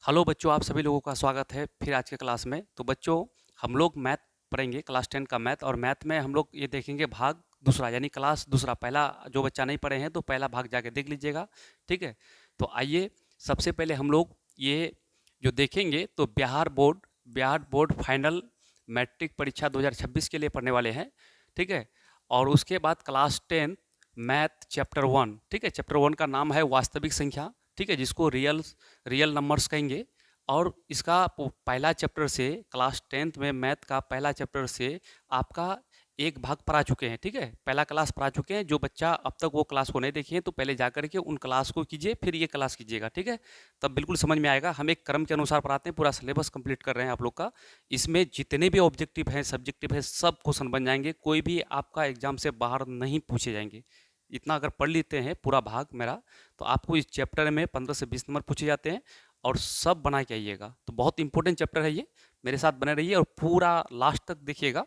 Hello बच्चों, आप सभी लोगों का स्वागत है फिर आज के क्लास में। तो बच्चों, हम लोग मैथ पढ़ेंगे, क्लास 10 का मैथ। और मैथ में हम लोग ये देखेंगे भाग दूसरा, यानी क्लास दूसरा। पहला जो बच्चा नहीं पढ़े हैं तो पहला भाग जाके देख लीजिएगा, ठीक है। तो आइए, सबसे पहले हम लोग ये जो देखेंगे तो बिहार बोर्ड फाइनल मैट्रिक परीक्षा 2026 के लिए पढ़ने वाले हैं, ठीक है। और उसके बाद क्लास 10 मैथ चैप्टर 1, ठीक है। चैप्टर 1 का नाम है वास्तविक संख्या, ठीक है, जिसको रियल नंबर्स कहेंगे। और इसका पहला चैप्टर से क्लास 10th में मैथ का पहला चैप्टर से आपका एक भाग पढ़ा चुके हैं, ठीक है। पहला क्लास पढ़ा चुके हैं। जो बच्चा अब तक वो क्लास को नहीं देखे हैं तो पहले जा करके उन क्लास को कीजिए, फिर ये क्लास कीजिएगा, ठीक है। तब बिल्कुल समझ में आएगा। हम एक क्रम के अनुसार पढ़ाते हैं, पूरा सिलेबस कंप्लीट कर रहे हैं आप लोग का। इसमें जितने भी ऑब्जेक्टिव हैं, सब्जेक्टिव है, सब क्वेश्चन बन जाएंगे। कोई भी आपका एग्जाम से बाहर नहीं पूछे जाएंगे। इतना अगर पढ़ लेते हैं पूरा भाग मेरा, तो आपको इस चैप्टर में 15 से 20 नंबर पूछे जाते हैं और सब बना के आइएगा। तो बहुत इंपॉर्टेंट चैप्टर है ये, मेरे साथ बने रहिए और पूरा लास्ट तक देखिएगा,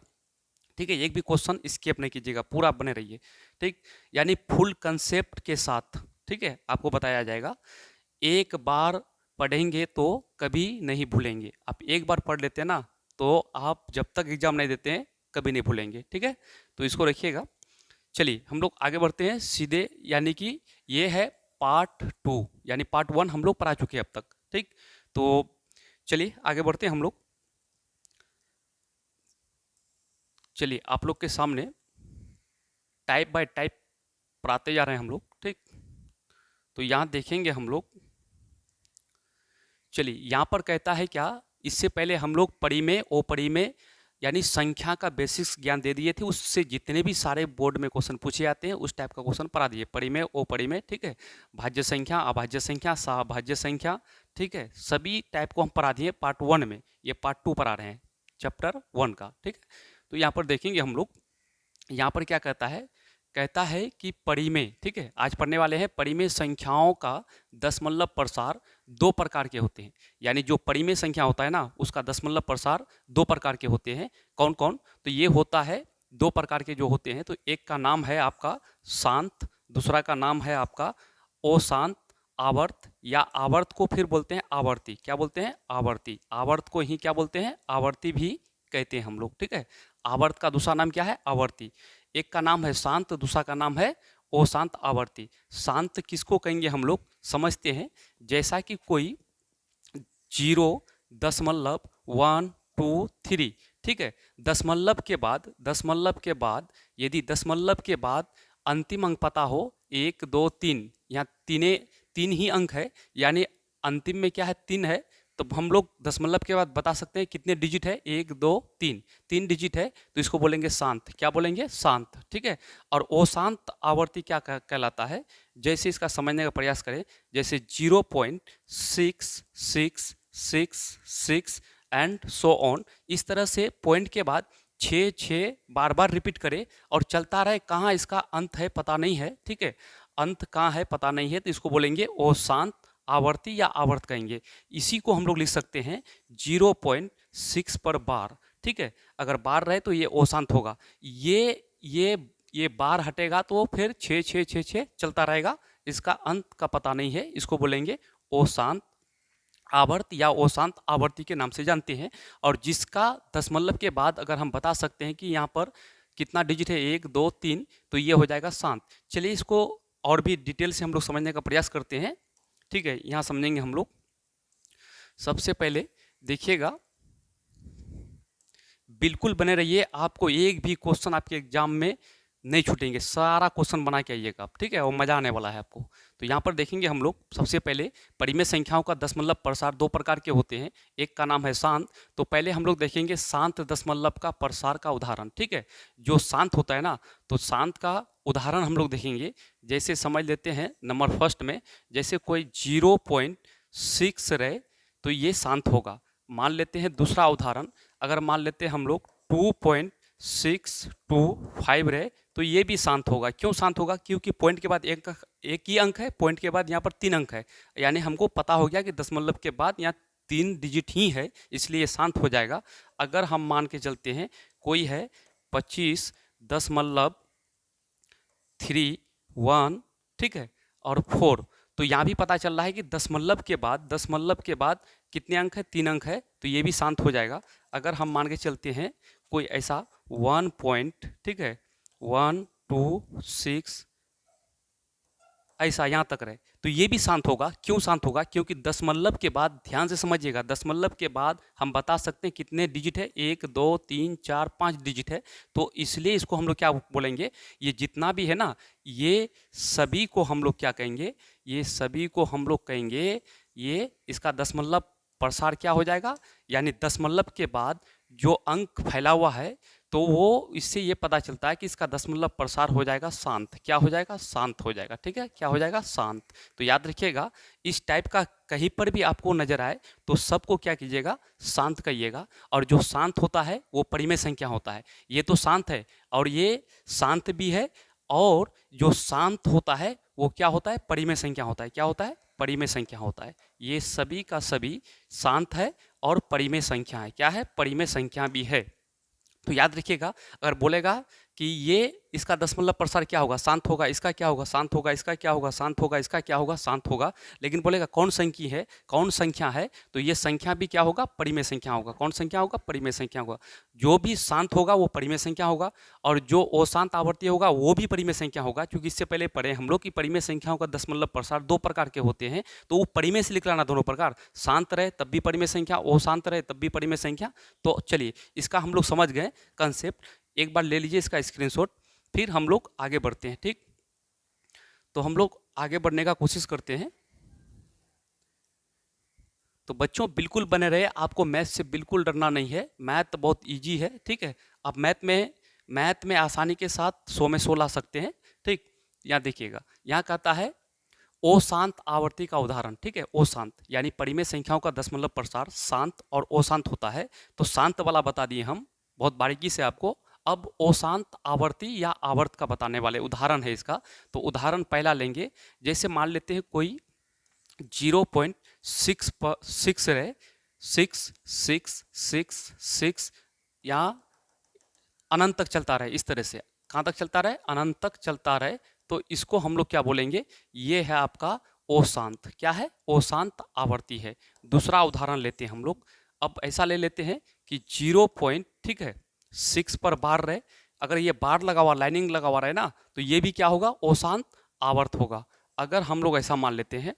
ठीक है। एक भी क्वेश्चन स्किप नहीं कीजिएगा, पूरा बने रहिए, ठीक। यानी फुल कंसेप्ट के साथ, ठीक है, आपको बताया जाएगा। एक बार पढ़ेंगे तो कभी नहीं भूलेंगे। आप एक बार पढ़ लेते हैं ना, तो आप जब तक एग्जाम नहीं देते हैं कभी नहीं भूलेंगे, ठीक है। तो इसको रखिएगा। चलिए हम लोग आगे बढ़ते हैं सीधे, यानी कि ये है पार्ट 2, यानी पार्ट 1 हम लोग पढ़ा चुके हैं अब तक, ठीक। तो चलिए आगे बढ़ते हैं हम लोग। चलिए आप लोग के सामने टाइप बाय टाइप पढ़ाते जा रहे हैं हम लोग, ठीक। तो यहाँ देखेंगे हम लोग। चलिए यहाँ पर कहता है क्या, इससे पहले हम लोग पड़ी में ओ पड़ी में यानी संख्या का बेसिक्स ज्ञान दे दिए थे। उससे जितने भी सारे बोर्ड में क्वेश्चन पूछे जाते हैं उस टाइप का क्वेश्चन पढ़ा दिए, पड़ी में ओ पड़ी में, ठीक है। भाज्य संख्या, अभाज्य संख्या, सहभाज्य संख्या, ठीक है, सभी टाइप को हम पढ़ा दिए पार्ट 1 में। ये पार्ट 2 पढ़ा रहे हैं चैप्टर 1 का, ठीक है। तो यहाँ पर देखेंगे हम लोग, यहाँ पर क्या कहता है कि पड़ी में, ठीक है, आज पढ़ने वाले हैं पड़ी में संख्याओं का दशमलव प्रसार 2 प्रकार के होते हैं। यानी जो पड़ी में संख्या होता है ना, उसका दशमलव प्रसार 2 प्रकार के होते हैं। कौन कौन? तो ये होता है 2 प्रकार के जो होते हैं। तो एक का नाम है आपका शांत, दूसरा का नाम है आपका अशांत आवर्त, या आवर्त को फिर बोलते हैं आवर्ती। क्या बोलते हैं? आवर्ती। आवर्त को ही क्या बोलते हैं? आवर्ती भी कहते हैं हम लोग, ठीक है। आवर्त का दूसरा नाम क्या है? आवर्ती। एक का नाम है शांत, दूसरा का नाम है अशांत आवर्ती। शांत किसको कहेंगे हम लोग? समझते हैं। जैसा कि कोई 0.123, ठीक है, दशमलव के बाद यदि दशमलव के बाद अंतिम अंक पता हो 1 2 3, यहाँ तीन ही अंक है, यानी अंतिम में क्या है? 3 है। तो हम लोग दशमलव के बाद बता सकते हैं कितने डिजिट है? 1 2 3, 3 डिजिट है, तो इसको बोलेंगे शांत। क्या बोलेंगे? शांत, ठीक है। और अशांत आवर्ती क्या कहलाता है? जैसे इसका समझने का प्रयास करें, जैसे 0.6666 एंड सो ऑन, इस तरह से पॉइंट के बाद 6 बार बार रिपीट करे और चलता रहे। कहाँ इसका अंत है पता नहीं है, ठीक है, अंत कहाँ है पता नहीं है, तो इसको बोलेंगे अशांत आवर्ती या आवर्त कहेंगे। इसी को हम लोग लिख सकते हैं 0.6 पर बार, ठीक है। अगर बार रहे तो ये अशांत होगा। ये बार हटेगा तो फिर 6 चलता रहेगा। इसका अंत का पता नहीं है, इसको बोलेंगे अशांत आवर्त या अशांत आवर्ती के नाम से जानते हैं। और जिसका दशमलव के बाद अगर हम बता सकते हैं कि यहाँ पर कितना डिजिट है, 1 2 3, तो ये हो जाएगा शांत। चलिए इसको और भी डिटेल से हम लोग समझने का प्रयास करते हैं, ठीक है। यहाँ समझेंगे हम लोग। सबसे पहले देखिएगा, बिल्कुल बने रहिए, आपको एक भी क्वेश्चन आपके एग्जाम में नहीं छूटेंगे, सारा क्वेश्चन बना के आइएगा आप, ठीक है, वो मजा आने वाला है आपको। तो यहाँ पर देखेंगे हम लोग सबसे पहले परिमेय संख्याओं का दशमलव प्रसार 2 प्रकार के होते हैं। एक का नाम है शांत। तो पहले हम लोग देखेंगे शांत दशमलव का प्रसार का उदाहरण, ठीक है। जो शांत होता है ना, तो शांत का उदाहरण हम लोग देखेंगे। जैसे समझ लेते हैं नंबर फर्स्ट में, जैसे कोई 0.6 रहे तो ये शांत होगा। मान लेते हैं दूसरा उदाहरण, अगर मान लेते हैं हम लोग 2.625 रहे तो ये भी शांत होगा। क्यों शांत होगा? क्योंकि पॉइंट के बाद एक ही अंक है, पॉइंट के बाद यहाँ पर 3 अंक है, यानी हमको पता हो गया कि दशमलव के बाद यहाँ 3 डिजिट ही है, इसलिए शांत हो जाएगा। अगर हम मान के चलते हैं कोई है 25.31, ठीक है, और 4, तो यहाँ भी पता चल रहा है कि दशमलव के बाद कितने अंक है, 3 अंक है, तो ये भी शांत हो जाएगा। अगर हम मान के चलते हैं कोई ऐसा 1 पॉइंट, ठीक है, 1 2 6 ऐसा यहाँ तक रहे, तो ये भी शांत होगा। क्यों शांत होगा? क्योंकि दशमलव के बाद, ध्यान से समझिएगा, दशमलव के बाद हम बता सकते हैं कितने डिजिट है, 1 2 3 4 5 डिजिट है। तो इसलिए इसको हम लोग क्या बोलेंगे, ये जितना भी है ना, ये सभी को हम लोग क्या कहेंगे, ये सभी को हम लोग कहेंगे, ये इसका दशमलव प्रसार क्या हो जाएगा, यानी दशमलव के बाद जो अंक फैला हुआ है, तो वो इससे ये पता चलता है कि इसका दशमलव प्रसार हो जाएगा शांत। क्या हो जाएगा? शांत हो जाएगा। ठीक है, क्या हो जाएगा? शांत। तो याद रखिएगा, इस टाइप का कहीं पर भी आपको नजर आए तो सबको क्या कीजिएगा, शांत कहिएगा। और जो शांत होता है वो परिमेय संख्या होता है। ये तो शांत है और ये शांत भी है, और जो शांत होता है वो क्या होता है, परिमेय संख्या होता है। क्या होता है? परिमेय संख्या होता है। ये सभी का सभी शांत है और परिमेय संख्या है। क्या है? परिमेय संख्या भी है। तो याद रखिएगा, अगर बोलेगा कि ये इसका दशमलव प्रसार क्या होगा, शांत होगा, इसका क्या होगा, शांत होगा, इसका क्या होगा, शांत होगा, इसका क्या होगा, शांत होगा, लेकिन बोलेगा कौन संख्या है, कौन संख्या है, तो ये संख्या भी क्या होगा, परिमेय संख्या होगा। कौन संख्या होगा? परिमेय संख्या होगा। जो भी शांत होगा वो परिमेय संख्या होगा, और जो अशांत आवर्ती होगा वो भी परिमेय संख्या होगा। क्योंकि इससे पहले पढ़े हम लोग की परिमेय संख्याओं का दशमलव प्रसार 2 प्रकार के होते हैं, तो वो परिमेय से लिख लेना दोनों प्रकार, शांत रहे तब भी परिमेय संख्या, अशांत रहे तब भी परिमेय संख्या। तो चलिए, इसका हम लोग समझ गए कंसेप्ट। एक बार ले लीजिए इसका स्क्रीनशॉट, फिर हम लोग आगे बढ़ते हैं। ठीक, तो हम लोग आगे बढ़ने का कोशिश करते हैं। तो बच्चों बिल्कुल बने रहे, आपको मैथ से बिल्कुल डरना नहीं है, मैथ बहुत इजी है। ठीक है, आप मैथ में आसानी के साथ 100 में 100 ला सकते हैं। ठीक, यहाँ देखिएगा, यहाँ कहता है अशांत आवर्ती का उदाहरण। ठीक है, अशांत यानी परिमेय संख्याओं का दशमलव प्रसार शांत और अशांत होता है। तो शांत वाला बता दिए हम बहुत बारीकी से आपको। अब अशांत आवर्ती या आवर्त का बताने वाले उदाहरण है इसका। तो उदाहरण पहला लेंगे, जैसे मान लेते हैं कोई 0.6 रहे, 6 6 6 6 या अनंत तक चलता रहे। इस तरह से कहाँ तक चलता रहे? अनंत तक चलता रहे। तो इसको हम लोग क्या बोलेंगे? ये है आपका अशांत। क्या है? अशांत आवर्ती है। दूसरा उदाहरण लेते हैं हम लोग। अब ऐसा ले लेते हैं कि 0 पॉइंट, ठीक है, 6 पर बार रहे। अगर ये बार लगा हुआ, लाइनिंग लगा हुआ रहे ना, तो ये भी क्या होगा? अशांत आवर्त होगा। अगर हम लोग ऐसा मान लेते हैं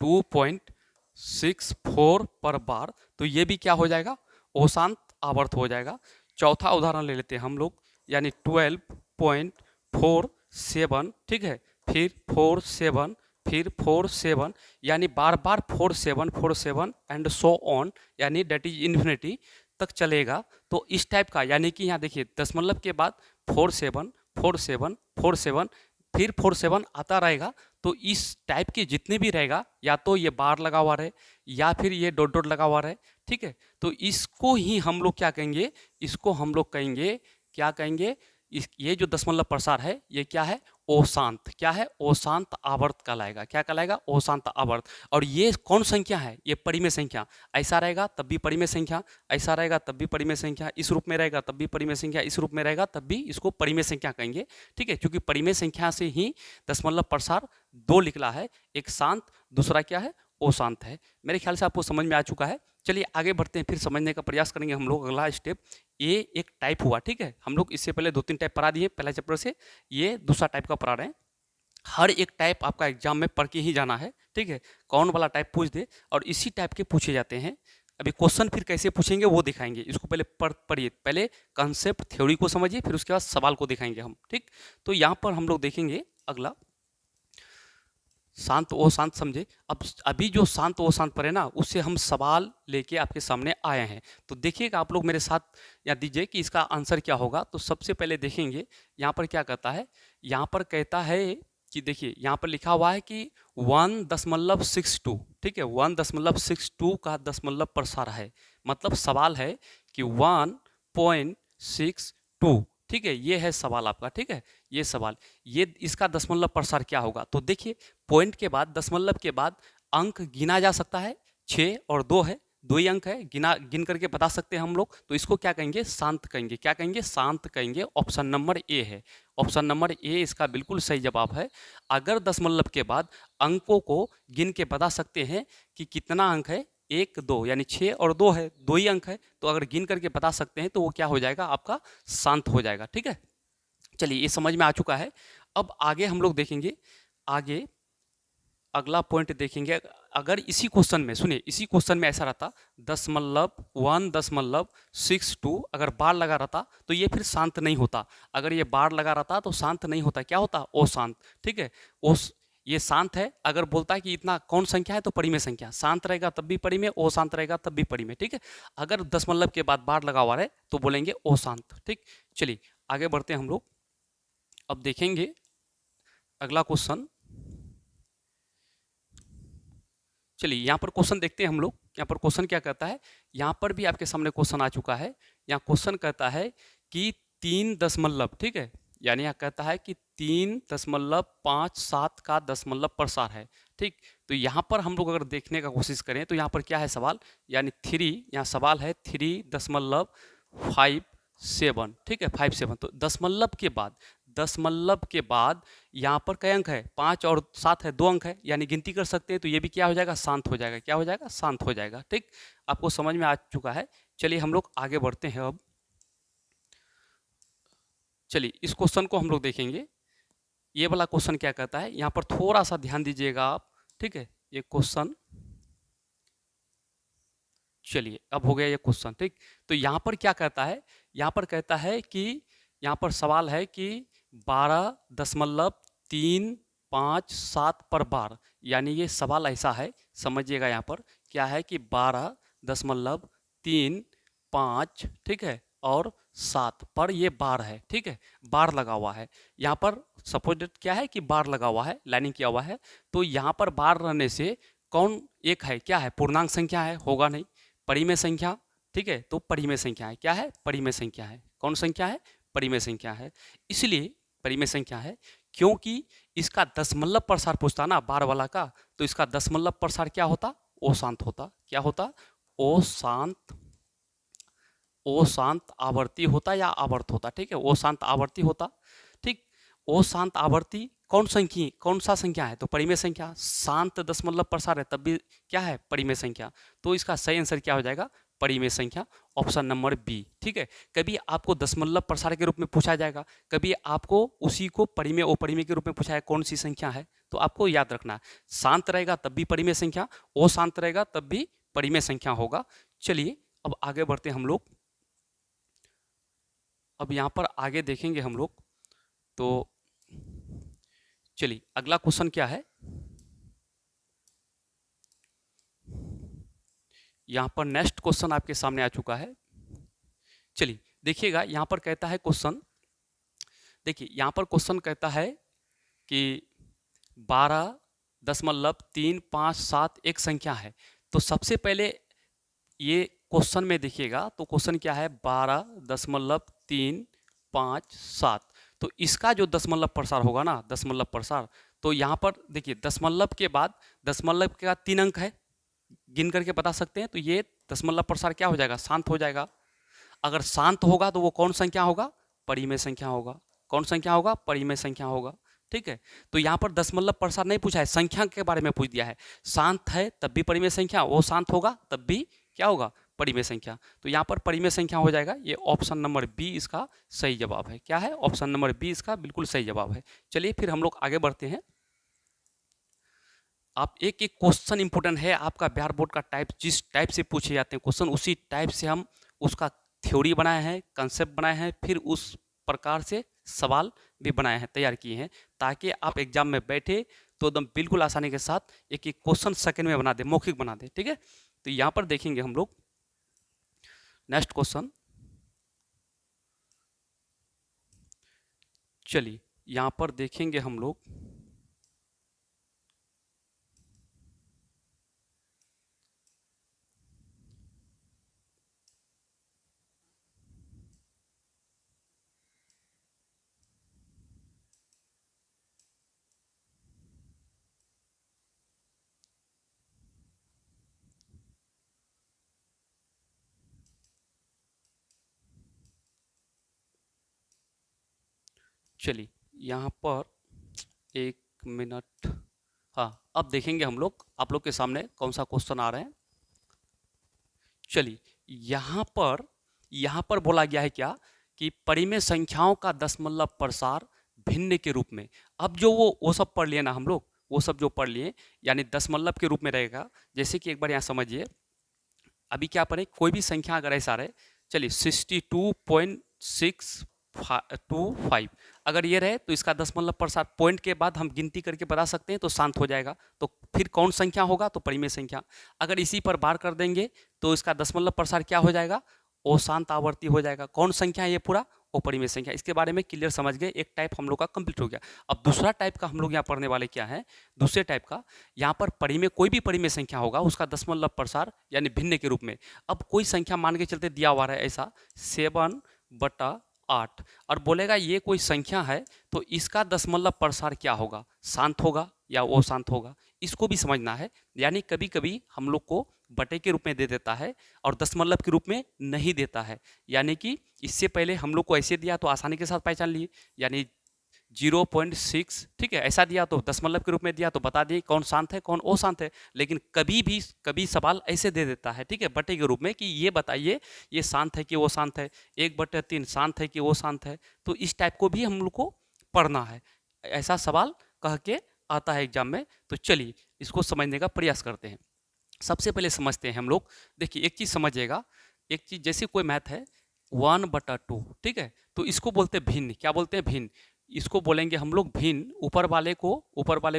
2.64 पर बार, तो ये भी क्या हो जाएगा? अशांत आवर्त हो जाएगा। चौथा उदाहरण ले लेते हैं हम लोग, यानी 12.47, ठीक है, फिर 47, फिर 47, यानी बार बार 47 47 एंड सो ऑन, यानी डेट इज इन्फिनिटी तक चलेगा। तो इस टाइप का, यानी कि यहाँ देखिए दशमलव के बाद 47 47 47 फिर 47 आता रहेगा। तो इस टाइप के जितने भी रहेगा, या तो ये बार लगा हुआ रहे या फिर ये डॉट डॉट लगा हुआ रहे। ठीक है, तो इसको ही हम लोग क्या कहेंगे? इसको हम लोग कहेंगे, क्या कहेंगे? ये जो दशमलव प्रसार है ये क्या है? अशांत। क्या है? अशांत आवर्त कहलाएगा। क्या कहलाएगा? अशांत आवर्त। और ये कौन संख्या है? ये परिमेय संख्या। ऐसा रहेगा तब भी परिमेय संख्या, ऐसा रहेगा तब भी परिमेय संख्या, इस रूप में रहेगा तब भी परिमेय संख्या, इस रूप में रहेगा तब भी इसको परिमेय संख्या कहेंगे। ठीक है, क्योंकि परिमेय संख्या से ही दशमलव प्रसार 2 निकला है, एक शांत, दूसरा क्या है? अशांत है। मेरे ख्याल से आपको समझ में आ चुका है। चलिए आगे बढ़ते हैं, फिर समझने का प्रयास करेंगे हम लोग। अगला स्टेप, ये एक टाइप हुआ। ठीक है, हम लोग इससे पहले 2-3 टाइप पढ़ा दिए पहले चैप्टर से, ये दूसरा टाइप का पढ़ा रहे हैं। हर एक टाइप आपका एग्जाम में पढ़ के ही जाना है। ठीक है, कौन वाला टाइप पूछ दे, और इसी टाइप के पूछे जाते हैं। अभी क्वेश्चन फिर कैसे पूछेंगे वो दिखाएंगे। इसको पहले पढ़िए, पहले कंसेप्ट थ्योरी को समझिए, फिर उसके बाद सवाल को दिखाएंगे हम। ठीक, तो यहाँ पर हम लोग देखेंगे अगला शांत अशांत समझे। अब अभी जो शांत अशांत पर है ना, उससे हम सवाल लेके आपके सामने आए हैं। तो देखिएगा आप लोग मेरे साथ, या दीजिए कि इसका आंसर क्या होगा। तो सबसे पहले देखेंगे यहाँ पर क्या कहता है। यहाँ पर कहता है कि देखिए यहाँ पर लिखा हुआ है कि 1.62, ठीक है, 1.62 का दशमलव प्रसार है। मतलब सवाल है कि 1.62, ठीक है, ये है सवाल आपका। ठीक है, ये सवाल, ये इसका दशमलव प्रसार क्या होगा। तो देखिए, पॉइंट के बाद, दशमलव के बाद अंक गिना जा सकता है, 6 और 2 है, दो ही अंक है, गिन करके बता सकते हैं हम लोग, तो इसको क्या कहेंगे, शांत कहेंगे। क्या कहेंगे, शांत कहेंगे। ऑप्शन नंबर ए है, ऑप्शन नंबर ए इसका बिल्कुल सही जवाब है। अगर दशमलव के बाद अंकों को गिन के बता सकते हैं कि कितना अंक है, एक दो, यानी 6 और 2 है, दो ही अंक है, तो अगर गिन करके बता सकते हैं तो वो क्या हो जाएगा, आपका शांत हो जाएगा। ठीक है, चलिए ये समझ में आ चुका है। अब आगे हम लोग देखेंगे, आगे अगला पॉइंट देखेंगे। अगर इसी क्वेश्चन में, सुनिए, इसी क्वेश्चन में ऐसा रहता 0.1.62, अगर बार लगा रहता तो ये फिर शांत नहीं होता। अगर ये बार लगा रहता तो शांत नहीं होता, क्या होता, अशांत। ठीक है, ये शांत है। अगर बोलता है कि इतना कौन संख्या है तो परिमेय संख्या, शांत रहेगा तब भी परिमेय, अशांत रहेगा तब भी परिमेय। ठीक है, अगर दशमलव के बाद बार लगा हुआ है तो बोलेंगे अशांत। ठीक, चलिए आगे बढ़ते हैं हम लोग। अब देखेंगे अगला क्वेश्चन। चलिए यहाँ पर क्वेश्चन देखते हैं हम लोग। यहाँ पर क्वेश्चन क्या कहता है, यहाँ पर भी आपके सामने क्वेश्चन आ चुका है। यहाँ क्वेश्चन कहता है कि 3 दशमलव, ठीक है, यानी यहाँ कहता है कि 3.57 का दशमलव प्रसार है। ठीक, तो यहाँ पर हम लोग अगर देखने का कोशिश करें तो यहाँ पर क्या है सवाल, यानी 3, यहाँ सवाल है 3.57। ठीक है, 57, तो दशमलव के बाद यहाँ पर कई अंक है, 5 और 7 है, 2 अंक है, यानी गिनती कर सकते हैं, तो ये भी क्या हो जाएगा, शांत हो जाएगा। क्या हो जाएगा, शांत हो जाएगा। ठीक, आपको समझ में आ चुका है। चलिए हम लोग आगे बढ़ते हैं। अब चलिए इस क्वेश्चन को हम लोग देखेंगे। ये वाला क्वेश्चन क्या कहता है, यहाँ पर थोड़ा सा ध्यान दीजिएगा आप। ठीक है, ये क्वेश्चन, चलिए अब हो गया ये क्वेश्चन। ठीक, तो यहाँ पर क्या कहता है, यहाँ पर कहता है कि यहाँ पर सवाल है कि 12.357 पर बार, यानी ये सवाल ऐसा है, समझिएगा यहाँ पर क्या है कि 12.357, ठीक है, और 7 पर ये बार है। ठीक है, बार लगा हुआ है यहाँ पर, सपोज क्या है कि बार लगा हुआ है, लाइनिंग किया हुआ है, तो यहाँ पर बार रहने से कौन एक है, क्या है, पूर्णांक संख्या है, होगा नहीं, परिमेय संख्या। ठीक है, तो परिमेय संख्या है, क्या है, परिमेय संख्या है। कौन संख्या है, परिमेय संख्या है। इसलिए परिमेय संख्या है क्योंकि इसका दशमलव प्रसार पूछता ना बार वाला का, तो इसका दशमलव प्रसार क्या होता, अशांत होता। क्या होता, अशांत आवर्ती होता या आवर्त होता। ठीक है, अशांत आवर्ती होता। ठीक, अशांत आवर्ती कौन सा संख्या है, तो परिमेय संख्या। शांत दशमलव प्रसार है तब भी क्या है, परिमेय संख्या। तो इसका सही आंसर क्या हो जाएगा, परिमेय संख्या, ऑप्शन नंबर बी। ठीक है, कभी आपको दशमलव प्रसार के रूप में पूछा जाएगा, कभी आपको उसी को परिमेय अपरिमेय के रूप में पूछा है, कौन सी संख्या है, तो आपको याद रखना है, शांत रहेगा तब भी परिमेय संख्या, अशांत रहेगा तब भी परिमेय संख्या होगा। चलिए अब आगे बढ़ते हैं हम लोग। अब यहाँ पर आगे देखेंगे हम लोग, तो चलिए अगला क्वेश्चन क्या है, यहाँ पर नेक्स्ट क्वेश्चन आपके सामने आ चुका है। चलिए देखिएगा, यहाँ पर कहता है क्वेश्चन, देखिए यहाँ पर क्वेश्चन कहता है कि 12.357 एक संख्या है। तो सबसे पहले ये क्वेश्चन में देखिएगा, तो क्वेश्चन क्या है, 12.357, तो इसका जो दशमलव प्रसार होगा ना, दशमलव प्रसार, तो यहाँ पर देखिए दशमलव के बाद 3 अंक है, गिन करके बता सकते हैं, तो ये दशमलव प्रसार क्या हो जाएगा, शांत हो जाएगा। अगर शांत होगा तो वो कौन संख्या होगा, परिमेय संख्या होगा। कौन संख्या होगा, परिमेय संख्या होगा। ठीक है, तो यहाँ पर दशमलव प्रसार नहीं पूछा है, संख्या के बारे में पूछ दिया है। शांत है तब भी परिमेय संख्या, वो शांत होगा तब भी क्या होगा, परिमेय संख्या। तो यहाँ पर परिमेय संख्या हो जाएगा, ये ऑप्शन नंबर बी इसका सही जवाब है। क्या है, ऑप्शन नंबर बी इसका बिल्कुल सही जवाब है। चलिए फिर हम लोग आगे बढ़ते हैं। आप एक एक क्वेश्चन इंपोर्टेंट है आपका, बिहार बोर्ड का टाइप, जिस टाइप से पूछे जाते हैं क्वेश्चन, उसी टाइप से हम उसका थ्योरी बनाए हैं, कंसेप्ट बनाए हैं, फिर उस प्रकार से सवाल भी बनाए हैं, तैयार किए हैं, ताकि आप एग्जाम में बैठे तो एकदम बिल्कुल आसानी के साथ एक एक क्वेश्चन सेकंड में बना दे, मौखिक बना दे। ठीक है, तो यहाँ पर देखेंगे हम लोग नेक्स्ट क्वेश्चन। चलिए यहाँ पर देखेंगे हम लोग, चलिए यहाँ पर एक मिनट। हाँ, अब देखेंगे हम लोग आप लोग के सामने कौन सा क्वेश्चन आ रहे हैं। चलिए यहाँ पर बोला गया है क्या कि परिमेय संख्याओं का दशमलव प्रसार भिन्न के रूप में। अब जो वो सब पढ़ लिए ना हम लोग, वो सब जो पढ़ लिए यानी दशमलव के रूप में रहेगा। जैसे कि एक बार यहाँ समझिए, अभी क्या पढ़े, कोई भी संख्या अगर ऐसा रहे, चलिए 62.625 अगर ये रहे तो इसका दशमलव प्रसार पॉइंट के बाद हम गिनती करके बता सकते हैं तो शांत हो जाएगा। तो फिर कौन संख्या होगा, तो परिमेय संख्या। अगर इसी पर बार कर देंगे तो इसका दशमलव प्रसार क्या हो जाएगा, अशांत आवर्ती हो जाएगा। कौन संख्या है ये पूरा, अपरिमेय संख्या। इसके बारे में क्लियर समझ गए, एक टाइप हम लोग का कंप्लीट हो गया। अब दूसरा टाइप का हम लोग यहाँ पढ़ने वाले क्या है, दूसरे टाइप का यहाँ पर परिमेय, कोई भी परिमेय संख्या होगा उसका दशमलव प्रसार यानी भिन्न के रूप में। अब कोई संख्या मान के चलते दिया हुआ है ऐसा 7/8 और बोलेगा ये कोई संख्या है तो इसका दशमलव प्रसार क्या होगा, शांत होगा या अशांत होगा, इसको भी समझना है। यानी कभी कभी हम लोग को बटे के रूप में दे देता है और दशमलव के रूप में नहीं देता है। यानी कि इससे पहले हम लोग को ऐसे दिया तो आसानी के साथ पहचान लिए, यानी 0.6, ठीक है, ऐसा दिया तो दशमलव के रूप में दिया तो बता दिए कौन शांत है कौन अशांत है। लेकिन कभी सवाल ऐसे दे देता है, ठीक है, बटे के रूप में कि ये बताइए ये शांत है कि वो शांत है, 1/3 शांत है कि वो शांत है। तो इस टाइप को भी हम लोग को पढ़ना है, ऐसा सवाल कह के आता है एग्जाम में। तो चलिए इसको समझने का प्रयास करते हैं। सबसे पहले समझते हैं हम लोग। देखिए एक चीज समझिएगा, एक चीज जैसे कोई मैथ है 1/2, ठीक है, तो इसको बोलते हैं भिन्न। क्या बोलते हैं, भिन्न। इसको बोलेंगे हम लोग भिन्न। ऊपर वाले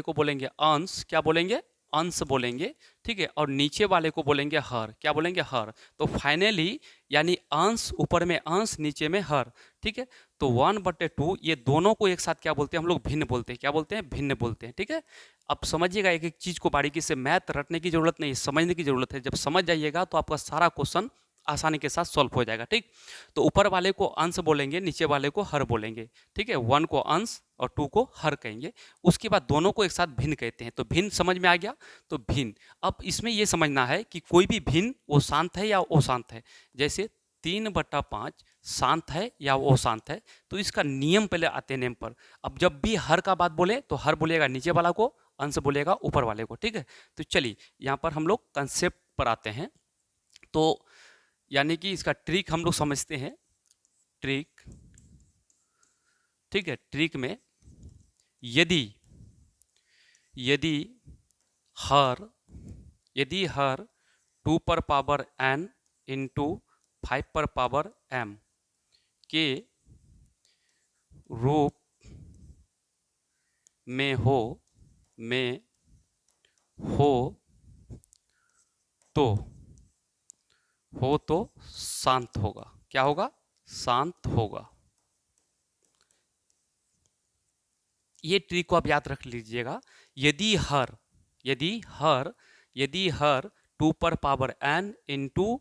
को बोलेंगे अंश, क्या बोलेंगे, अंश बोलेंगे, ठीक है। और नीचे वाले को बोलेंगे हर, क्या बोलेंगे, हर। तो फाइनली यानी अंश ऊपर में अंश नीचे में हर, ठीक है। तो 1/2 ये दोनों को एक साथ क्या बोलते हैं हम लोग, भिन्न बोलते हैं। क्या बोलते हैं, भिन्न बोलते हैं, ठीक है। अब समझिएगा, एक एक चीज को बारीकी से, मैथ रटने की जरूरत नहीं, समझने की जरूरत है। जब समझ जाइएगा तो आपका सारा क्वेश्चन आसानी के साथ सॉल्व हो जाएगा, ठीक। तो ऊपर वाले को अंश बोलेंगे, नीचे वाले को हर बोलेंगे, ठीक है। 1 को अंश और 2 को हर कहेंगे। उसके बाद दोनों को एक साथ भिन्न कहते हैं। तो भिन्न समझ में आ गया, तो भिन्न। अब इसमें यह समझना है कि कोई भी भिन्न वो शांत है या अशांत है। जैसे 3/5 शांत है या अशांत है, तो इसका नियम पहले आते हैं नेम पर। अब जब भी हर का बात बोले तो हर बोलेगा नीचे वाला को, अंश बोलेगा ऊपर वाले को, ठीक है। तो चलिए यहाँ पर हम लोग कंसेप्ट पर आते हैं। तो यानी कि इसका ट्रिक हम लोग समझते हैं, ट्रिक, ठीक है। ट्रिक में यदि हर 2 पर पावर n इंटू 5 पर पावर m के रूप में हो तो शांत होगा। क्या होगा, शांत होगा। ये ट्रिक को आप याद रख लीजिएगा। यदि हर 2 पर पावर n इंटू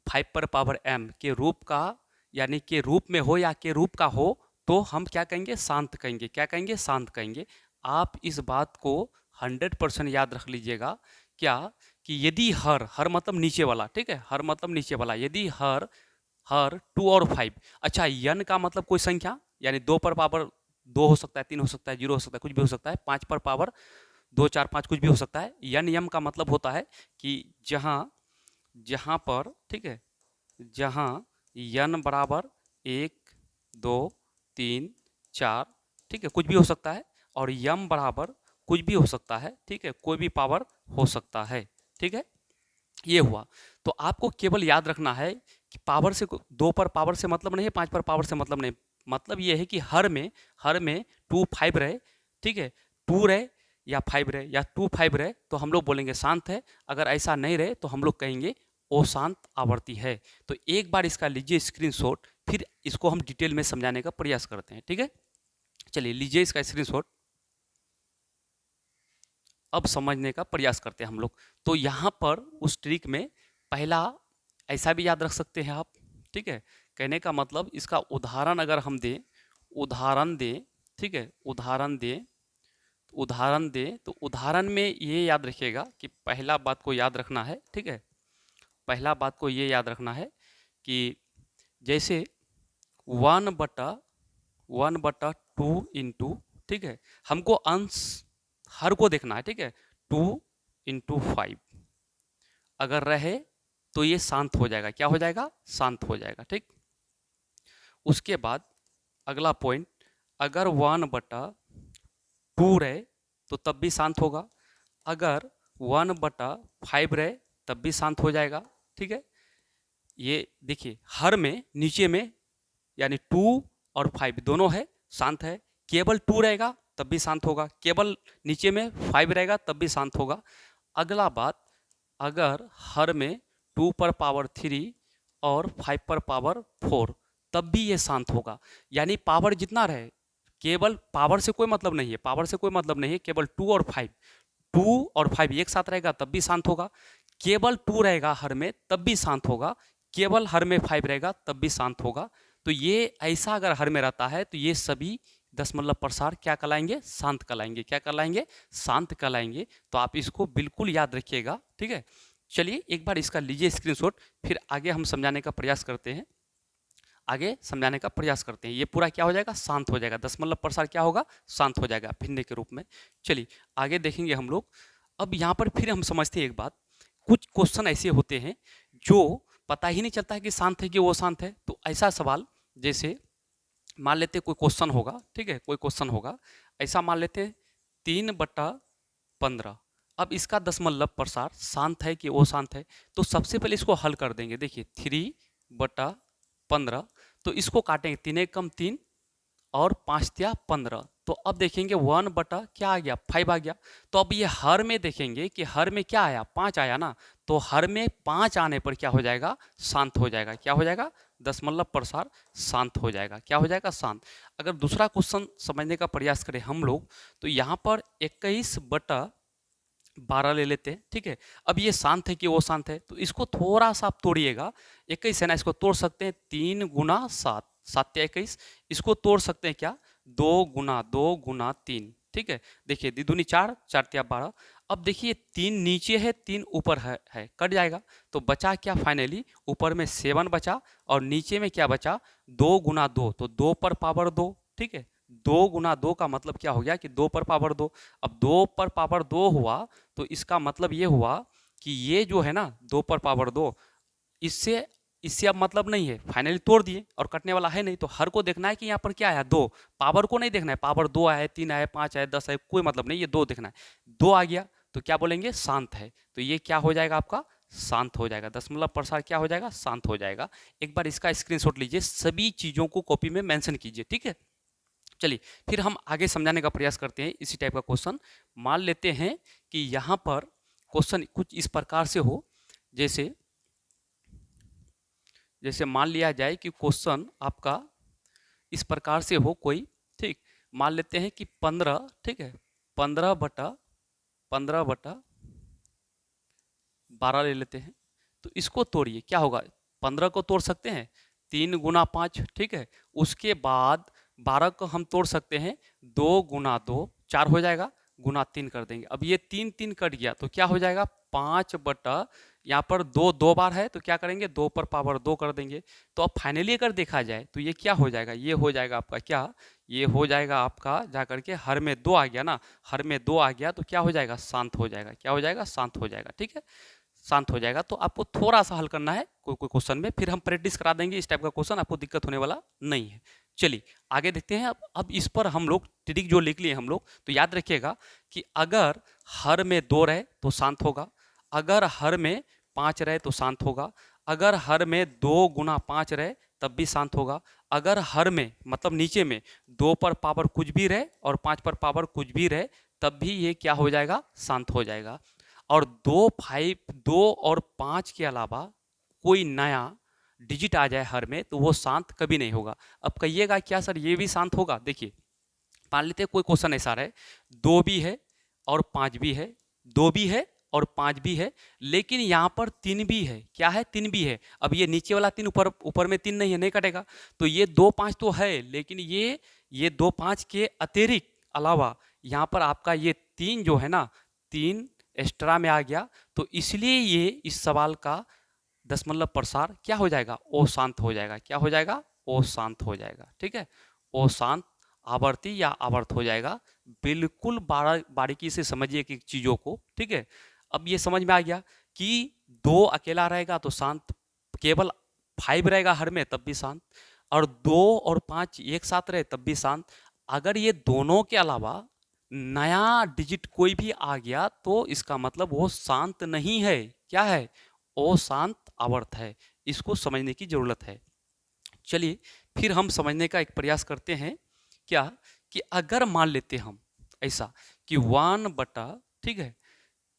5 पर पावर m के रूप का, यानी के रूप में हो या के रूप का हो, तो हम क्या कहेंगे, शांत कहेंगे। क्या कहेंगे, शांत कहेंगे। आप इस बात को 100% याद रख लीजिएगा। क्या कि यदि हर मतलब नीचे वाला, ठीक है, हर मतलब नीचे वाला। यदि हर 2 और 5, अच्छा n का मतलब कोई संख्या, यानी 2 पर पावर 2 हो सकता है, 3 हो सकता है, 0 हो सकता है, कुछ भी हो सकता है। 5 पर पावर 2, 4, 5 कुछ भी हो सकता है। यम का मतलब होता है कि जहां पर, ठीक है, जहां n बराबर 1, 2, 3, 4, ठीक है, कुछ भी हो सकता है। और यम बराबर कुछ भी हो सकता है, ठीक है, कोई भी पावर हो सकता है, ठीक है। ये हुआ। तो आपको केवल याद रखना है कि पावर से 2 पर पावर से मतलब नहीं है, 5 पर पावर से मतलब नहीं। मतलब ये है कि हर में 2, 5 रहे, ठीक है, 2 रहे या 5 रहे या 2, 5 रहे तो हम लोग बोलेंगे शांत है। अगर ऐसा नहीं रहे तो हम लोग कहेंगे अशांत आवर्ती है। तो एक बार इसका लीजिए स्क्रीनशॉट, फिर इसको हम डिटेल में समझाने का प्रयास करते हैं, ठीक है। चलिए लीजिए इसका स्क्रीनशॉट, अब समझने का प्रयास करते हैं हम लोग। तो यहाँ पर उस ट्रिक में पहला ऐसा भी याद रख सकते हैं आप, ठीक है। कहने का मतलब इसका उदाहरण अगर हम दें, ठीक है, उदाहरण दें तो उदाहरण में ये याद रखिएगा कि पहला बात को याद रखना है, ठीक है। पहला बात को ये याद रखना है कि जैसे 1/2 2 इंटू, ठीक है, हमको अंश हर को देखना है, ठीक है, 2 इंटू 5 अगर रहे तो ये शांत हो जाएगा, क्या हो जाएगा, शांत हो जाएगा, ठीक। उसके बाद अगला पॉइंट, अगर 1/2 रहे तो तब भी शांत होगा, अगर 1/5 रहे तब भी शांत हो जाएगा, ठीक है। ये देखिए हर में नीचे में यानी 2 और 5 दोनों है, शांत है, केवल 2 रहेगा तब भी शांत होगा, केवल नीचे में 5 रहेगा तब भी शांत होगा। अगला बात, अगर हर में 2 पर पावर 3 और 5 पर पावर 4 तब भी ये शांत होगा, यानी पावर जितना रहे, केवल पावर से कोई मतलब नहीं है, पावर से कोई मतलब नहीं है, केवल 2 और 5, 2 और 5 एक साथ रहेगा तब भी शांत होगा, केवल 2 रहेगा हर में तब भी शांत होगा, केवल हर में 5 रहेगा तब भी शांत होगा। तो ये ऐसा अगर हर में रहता है तो ये सभी दशमलव प्रसार क्या कहलाएंगे, शांत कहलाएंगे, क्या कहलाएंगे, शांत कहलाएंगे। तो आप इसको बिल्कुल याद रखिएगा, ठीक है। चलिए एक बार इसका लीजिए स्क्रीनशॉट, फिर आगे हम समझाने का प्रयास करते हैं, आगे समझाने का प्रयास करते हैं। ये पूरा क्या हो जाएगा, शांत हो जाएगा, दशमलव प्रसार क्या होगा, शांत हो जाएगा भिन्न के रूप में। चलिए आगे देखेंगे हम लोग। अब यहाँ पर फिर हम समझते हैं एक बात, कुछ क्वेश्चन ऐसे होते हैं जो पता ही नहीं चलता है कि शांत है कि वो शांत है। तो ऐसा सवाल, जैसे मान लेते कोई क्वेश्चन होगा, ठीक है, कोई क्वेश्चन होगा ऐसा, मान लेते हैं 3/15, अब इसका दशमलव प्रसार शांत है कि वो शांत है। तो सबसे पहले इसको हल कर देंगे, देखिए 3/15, तो इसको काटेंगे, 3 एक कम 3 और 5 तिया 15, तो अब देखेंगे 1 बटा क्या आ गया, 5 आ गया। तो अब ये हर में देखेंगे कि हर में क्या आया, 5 आया ना, तो हर में 5 आने पर क्या हो जाएगा, शांत हो जाएगा, क्या हो जाएगा, दशमलव प्रसार शांत हो जाएगा, क्या हो जाएगा, शांत। अगर दूसरा क्वेश्चन समझने का प्रयास करें हम लोग, तो यहाँ पर 21/12 ले लेते हैं, ठीक है। अब ये शांत है कि वो शांत है, तो इसको थोड़ा सा आप तोड़िएगा, 21 है ना, इसको तोड़ सकते हैं 3 गुना 7, 7 तिया 21, इसको तोड़ सकते हैं क्या, 2 गुना 2 गुना 3, ठीक है। देखिए दी दूनी 4, 4 तिया 12। अब देखिए 3 नीचे है, 3 ऊपर है, कट जाएगा, तो बचा क्या, फाइनली ऊपर में 7 बचा और नीचे में क्या बचा, 2 गुना 2, तो 2 पर पावर 2, ठीक है। 2 गुना 2 का मतलब क्या हो गया कि 2 पर पावर 2। अब 2 पर पावर 2 हुआ तो इसका मतलब ये हुआ कि ये जो है ना 2 पर पावर 2, इससे इससे अब मतलब नहीं है, फाइनली तोड़ दिए और कटने वाला है नहीं, तो हर को देखना है कि यहाँ पर क्या आया, 2, पावर को नहीं देखना है, पावर 2 आया है, 3 आया है, 5 आया है, 10 है, कोई मतलब नहीं, ये 2 देखना है, 2 आ गया तो क्या बोलेंगे, शांत है। तो ये क्या हो जाएगा आपका, शांत हो जाएगा, दशमलव प्रसार क्या हो जाएगा, शांत हो जाएगा। एक बार इसका स्क्रीनशॉट लीजिए, सभी चीजों को कॉपी में मेंशन कीजिए, ठीक है। चलिए फिर हम आगे समझाने का प्रयास करते हैं इसी टाइप का क्वेश्चन। मान लेते हैं कि यहाँ पर क्वेश्चन कुछ इस प्रकार से हो, जैसे जैसे मान लिया जाए कि क्वेश्चन आपका इस प्रकार से हो कोई, ठीक, मान लेते हैं कि 15, ठीक है, 15/12 ले लेते हैं, तो इसको तोड़िए, क्या होगा, 15 को तोड़ सकते हैं 3 गुना 5, ठीक है। उसके बाद 12 को हम तोड़ सकते हैं 2 गुना 2, 4 हो जाएगा, गुना 3 कर देंगे। अब ये 3 3 कट गया तो क्या हो जाएगा, 5 बटा, यहाँ पर 2 2 बार है तो क्या करेंगे, 2 पर पावर 2 कर देंगे। तो अब फाइनली अगर देखा जाए तो ये क्या हो जाएगा, ये हो जाएगा आपका क्या, ये हो जाएगा आपका जा करके हर में 2 आ गया ना, हर में 2 आ गया तो क्या हो जाएगा, शांत हो जाएगा, क्या हो जाएगा, शांत हो जाएगा, ठीक है, शांत हो जाएगा। तो आपको थोड़ा सा हल करना है कोई कोई क्वेश्चन में, फिर हम प्रैक्टिस करा देंगे, इस टाइप का क्वेश्चन आपको दिक्कत होने वाला नहीं है। चलिए आगे देखते हैं। अब इस पर हम लोग ट्रिक जो लिख लिए हम लोग, तो याद रखिएगा कि अगर हर में 2 रहे तो शांत होगा, अगर हर में 5 रहे तो शांत होगा, अगर हर में 2 गुना 5 रहे तब भी शांत होगा, अगर हर में मतलब नीचे में 2 पर पावर कुछ भी रहे और 5 पर पावर कुछ भी रहे तब भी ये क्या हो जाएगा, शांत हो जाएगा। और 2 और 5 के अलावा कोई नया डिजिट आ जाए हर में तो वो शांत कभी नहीं होगा। अब कहिएगा क्या सर ये भी शांत होगा, देखिए मान लेते हैं कोई क्वेश्चन ऐसा रहे 2 भी है और 5 भी है, 2 भी है और 5 भी है, लेकिन यहाँ पर 3 भी है, क्या है, 3 भी है। अब ये नीचे वाला 3 ऊपर ऊपर में 3 नहीं है, नहीं कटेगा, तो ये 2 5 तो है, लेकिन ये 2 5 के अतिरिक्त अलावा यहाँ पर आपका ये 3 जो है ना, 3 एक्स्ट्रा में आ गया, तो इसलिए ये इस सवाल का दशमलव प्रसार क्या हो जाएगा, ओ शांत हो जाएगा, क्या हो जाएगा, ओ शांत हो जाएगा, ठीक है, ओ शांत आवर्ती या आवर्त हो जाएगा। बिल्कुल बारीकी से समझिए कि चीज़ों को, ठीक है। अब ये समझ में आ गया कि 2 अकेला रहेगा तो शांत, केवल 5 रहेगा हर में तब भी शांत, और 2 और 5 एक साथ रहे तब भी शांत। अगर ये दोनों के अलावा नया डिजिट कोई भी आ गया तो इसका मतलब वो शांत नहीं है। क्या है? वो शांत आवर्त है। इसको समझने की जरूरत है। चलिए फिर हम समझने का एक प्रयास करते हैं। क्या कि अगर मान लेते हम ऐसा कि 1/, ठीक है,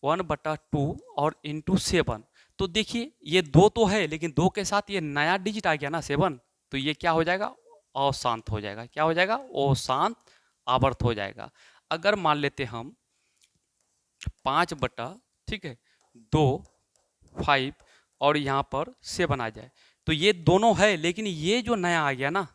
1/2 और इंटू 7, तो देखिए ये 2 तो है, लेकिन 2 के साथ ये नया डिजिट आ गया ना 7, तो ये क्या हो जाएगा? अशांत हो जाएगा। क्या हो जाएगा? अशांत आवर्त हो जाएगा। अगर मान लेते हम 5/, ठीक है, 2, 5 और यहाँ पर 7 आ जाए, तो ये दोनों है, लेकिन ये जो नया आ गया ना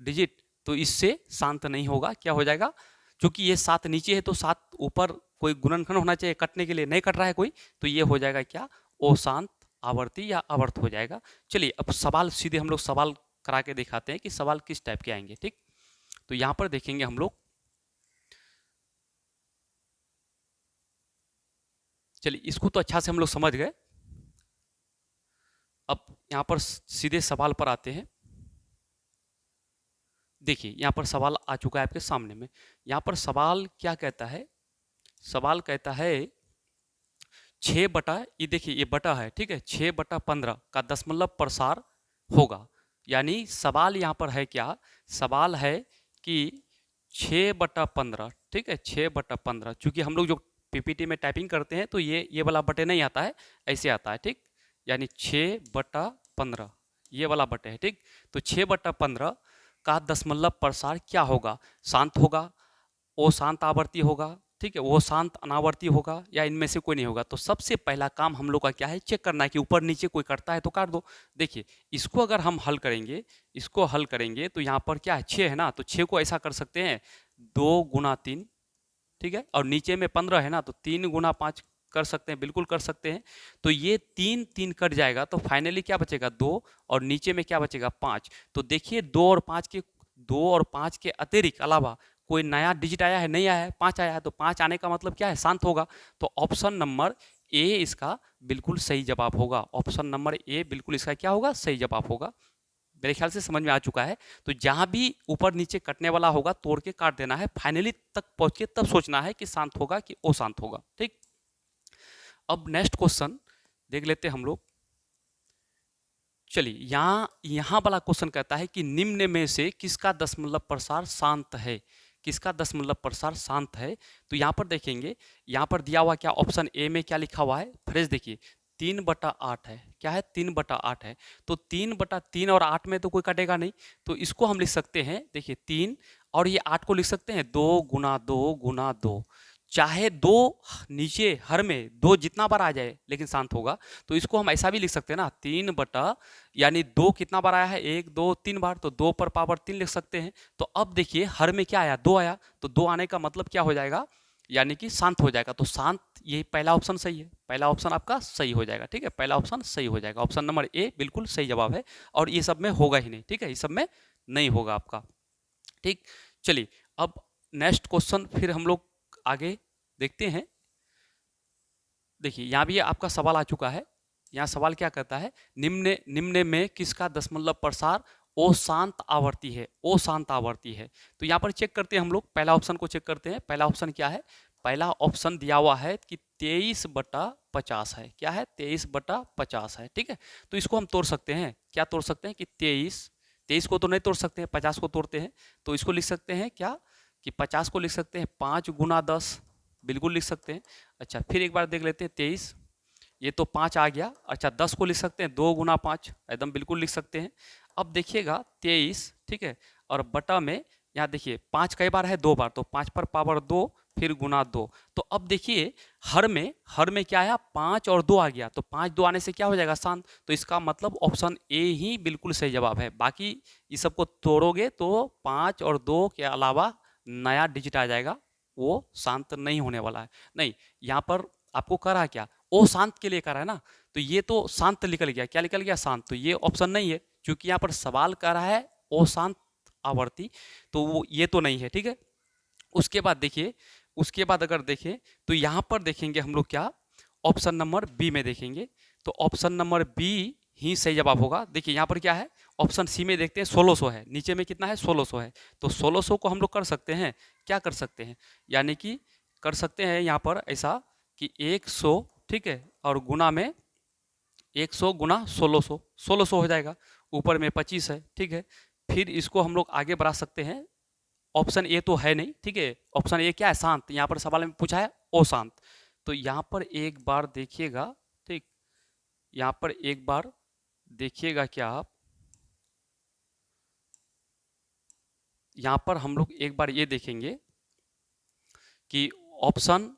डिजिट, तो इससे शांत नहीं होगा। क्या हो जाएगा? क्योंकि ये 7 नीचे है तो 7 ऊपर कोई गुणनखंड होना चाहिए कटने के लिए, नहीं कट रहा है कोई, तो ये हो जाएगा क्या? अशांत आवर्ती या आवर्त हो जाएगा। चलिए अब सवाल सीधे हम लोग सवाल करा के दिखाते हैं कि सवाल किस टाइप के आएंगे। ठीक, तो यहाँ पर देखेंगे हम लोग, चलिए इसको तो अच्छा से हम लोग समझ गए। अब यहाँ पर सीधे सवाल पर आते हैं। देखिए यहाँ पर सवाल आ चुका है आपके सामने में। यहाँ पर सवाल क्या कहता है? सवाल कहता है 6/, ये देखिए ये बटा है, ठीक है, 6/15 का दशमलव प्रसार होगा। यानी सवाल यहाँ पर है क्या? सवाल है कि 6/15, ठीक है, 6/15, चूंकि हम लोग जो पीपीटी में टाइपिंग करते हैं तो ये वाला बटे नहीं आता है, ऐसे आता है, ठीक, यानी 6/15 ये वाला बटे है, ठीक। तो 6/15 का दशमलव प्रसार क्या होगा? शांत होगा, वो शांत आवर्ती होगा, ठीक है, वो शांत अनावर्ती होगा, या इनमें से कोई नहीं होगा। तो सबसे पहला काम हम लोग का क्या है? चेक करना है कि ऊपर नीचे कोई करता है तो काट दो। देखिए इसको अगर हम हल करेंगे, इसको हल करेंगे तो यहाँ पर क्या है? 6 है ना, तो 6 को ऐसा कर सकते हैं 2 गुना 3, ठीक है, और नीचे में 15 है ना, तो 3 गुना 5 कर सकते हैं, बिल्कुल कर सकते हैं। तो ये 3 3 कट जाएगा तो फाइनली क्या बचेगा? 2, और नीचे में क्या बचेगा? 5। तो देखिए 2 और 5 के अतिरिक्त अलावा कोई नया डिजिट आया है? नहीं आया है, 5 आया है। तो 5 आने का मतलब क्या है? शांत होगा। तो ऑप्शन नंबर ए इसका बिल्कुल सही जवाब होगा। ऑप्शन नंबर ए बिल्कुल इसका क्या होगा? सही जवाब होगा। मेरे ख्याल से समझ में आ चुका है। तो जहां भी ऊपर नीचे कटने वाला होगा तोड़ के काट देना है, फाइनली तक पहुंच के तब सोचना है कि शांत होगा कि अशांत होगा। ठीक, अब नेक्स्ट क्वेश्चन देख लेते हैं हम लोग। चलिए यहाँ वाला क्वेश्चन कहता है कि निम्न में से किसका दशमलव प्रसार शांत है? किसका दशमलव प्रसार शांत है? तो यहाँ पर देखेंगे, यहाँ पर दिया हुआ क्या ऑप्शन ए में क्या लिखा हुआ है? फ्रेज देखिए 3/8 है। क्या है? 3/8 है। तो 3/3 और 8 में तो कोई कटेगा नहीं, तो इसको हम लिख सकते हैं, देखिए 3 और ये 8 को लिख सकते हैं 2 गुना 2 गुना 2। चाहे 2 नीचे हर में 2 जितना बार आ जाए लेकिन शांत होगा। तो इसको हम ऐसा भी लिख सकते हैं ना, 3 यानी 2 कितना बार आया है? 1 2 3 बार, तो 2 पर पावर 3 लिख सकते हैं। तो अब देखिए हर में क्या आया? 2 आया, तो 2 आने का मतलब क्या हो जाएगा? यानी कि शांत हो जाएगा। तो शांत, ये पहला ऑप्शन सही है, पहला ऑप्शन आपका सही हो जाएगा। ठीक है, पहला ऑप्शन सही हो जाएगा। ऑप्शन नंबर ए बिल्कुल सही जवाब है, और ये सब में होगा ही नहीं। ठीक है, ये सब में नहीं होगा आपका। ठीक, चलिए अब नेक्स्ट क्वेश्चन फिर हम लोग आगे देखते हैं। देखिए यहाँ भी आपका सवाल आ चुका है। यहाँ सवाल क्या कहता है? निम्न में किसका दशमलव प्रसार अशांत आवर्ती है? अशांत आवर्ती है। तो यहाँ पर चेक करते हैं हम लोग, पहला ऑप्शन को चेक करते हैं। पहला ऑप्शन क्या है? पहला ऑप्शन दिया हुआ है कि 23/50 है। क्या है? 23/50 है। ठीक है, तो इसको हम तोड़ सकते हैं। क्या तोड़ सकते हैं? कि 23 को तो नहीं तोड़ सकते हैं, 50 को तोड़ते हैं। तो इसको लिख सकते हैं क्या? कि 50 को लिख सकते हैं 5 गुना 10, बिल्कुल लिख सकते हैं। अच्छा फिर एक बार देख लेते हैं 23, ये तो 5 आ गया। अच्छा 10 को लिख सकते हैं 2 गुना 5, एकदम बिल्कुल लिख सकते हैं। अब देखिएगा 23, ठीक है, और बटा में यहाँ देखिए 5 कई बार है? 2 बार, तो 5 पर पावर 2 फिर गुना 2। तो अब देखिए हर में क्या आया? 5 और 2 आ गया, तो 5 2 आने से क्या हो जाएगा? शांत। तो इसका मतलब ऑप्शन ए ही बिल्कुल सही जवाब है। बाकी इस सबको तोड़ोगे तो 5 और 2 के अलावा नया डिजिट आ जाएगा, वो शांत नहीं होने वाला है। नहीं, यहाँ पर आपको कह रहा है क्या? ओ शांत के लिए कह रहा है ना, तो ये तो शांत निकल गया। क्या निकल गया? शांत। तो ये ऑप्शन नहीं है, क्योंकि यहाँ पर सवाल कर रहा है ओ शांत आवर्ती, तो वो ये तो नहीं है, ठीक है। उसके बाद देखिए, उसके बाद अगर देखें तो यहाँ पर देखेंगे हम लोग क्या, ऑप्शन नंबर बी में देखेंगे, तो ऑप्शन नंबर बी ही सही जवाब होगा। देखिए यहाँ पर क्या है, ऑप्शन सी में देखते हैं 1600 है, नीचे में कितना है 1600 है, तो 1600 को हम लोग कर सकते हैं, क्या कर सकते हैं, यानी कि कर सकते हैं यहाँ पर ऐसा कि 100, ठीक है, और गुना में 100 गुना 1600, 1600 हो जाएगा, ऊपर में 25 है, ठीक है। फिर इसको हम लोग आगे बढ़ा सकते हैं, ऑप्शन ए तो है नहीं, ठीक है, ऑप्शन ए क्या है, शांत, यहाँ पर सवाल में पूछा है अशांत, तो यहाँ पर एक बार देखिएगा, ठीक, यहाँ पर एक बार देखिएगा क्या आप, यहाँ पर हम लोग एक बार ये देखेंगे कि ऑप्शन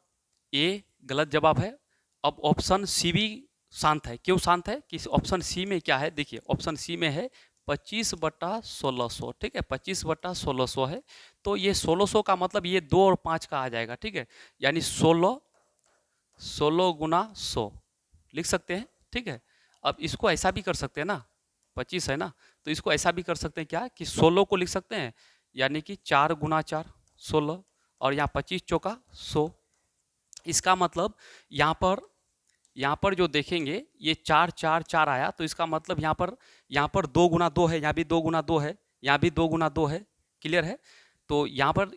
ए गलत जवाब है। अब ऑप्शन सी भी शांत है, क्यों शांत है कि ऑप्शन सी में क्या है, देखिए ऑप्शन सी में है 25/1600, ठीक है, 25/1600 है, तो ये 1600 का मतलब ये 2 और 5 का आ जाएगा, ठीक है, यानी 16 गुना 100 लिख सकते हैं, ठीक है। अब इसको ऐसा भी कर सकते हैं ना, 25 है ना, तो इसको ऐसा भी कर सकते हैं क्या कि 16 को लिख सकते हैं, यानी कि 4 गुना 4 16, और यहाँ 25 चौका 100, इसका मतलब यहाँ पर जो देखेंगे ये 4 4 4 आया, तो इसका मतलब यहाँ पर 2 गुना 2 है, यहाँ भी 2 गुना 2 है, यहाँ भी 2 गुना 2 है, क्लियर है। तो यहाँ पर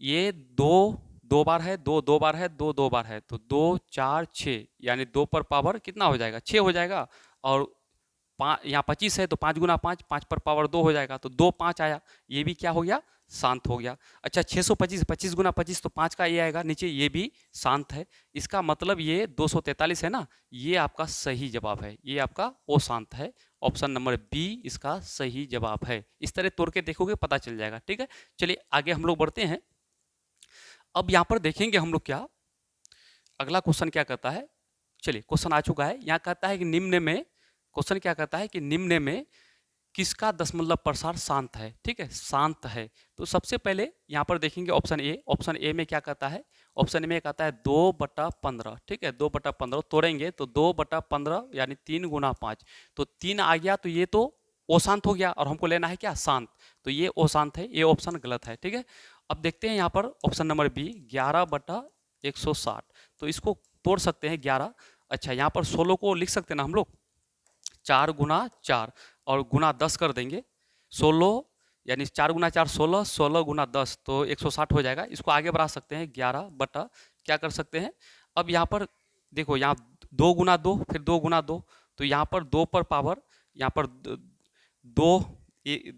ये 2 2 बार है, 2 2 बार है, 2 2 बार है, तो 2 4 6, यानी 2 पर पावर कितना हो जाएगा 6 हो जाएगा, और यहाँ 25 है तो 5 गुना 5, 5 पर पावर 2 हो जाएगा, तो 2 5 आया, ये भी क्या हो गया, शांत हो गया। अच्छा 625, 25 गुना 25 तो 5 का ये आएगा नीचे, ये भी शांत है, इसका मतलब ये 243 है ना, ये आपका सही जवाब है, ये आपका वो शांत है, ऑप्शन नंबर बी इसका सही जवाब है। इस तरह तोड़ के देखोगे पता चल जाएगा, ठीक है। चलिए आगे हम लोग बढ़ते हैं। अब यहाँ पर देखेंगे हम लोग क्या, अगला क्वेश्चन क्या कहता है, चलिए क्वेश्चन आ चुका है, यहाँ कहता है कि निम्न में, क्वेश्चन क्या कहता है कि निम्न में किसका दशमलव प्रसार शांत है, ठीक है, शांत है। तो सबसे पहले यहाँ पर देखेंगे ऑप्शन ए, ऑप्शन ए में क्या कहता है, ऑप्शन ए में कहता है 2/15, ठीक है, 2/15 तोड़ेंगे तो 2/15 यानी 3 गुना 5, तो 3 आ गया, तो ये तो अशांत हो गया, और हमको लेना है क्या, शांत, तो ये अशांत है, ये ऑप्शन गलत है, ठीक है। अब देखते हैं यहाँ पर ऑप्शन नंबर बी 11/160, तो इसको तोड़ सकते हैं 11, अच्छा यहाँ पर 16 को लिख सकते हैं ना हम लोग, 4 गुना 4 और गुना 10 कर देंगे, 16 यानी 4 गुना 4 16, 16 गुना 10 तो 160 हो जाएगा। इसको आगे बढ़ा सकते हैं 11 बटा क्या कर सकते हैं, अब यहाँ पर देखो, यहाँ 2 गुना 2 फिर 2 गुना 2, तो यहाँ पर 2 पर पावर, यहाँ पर 2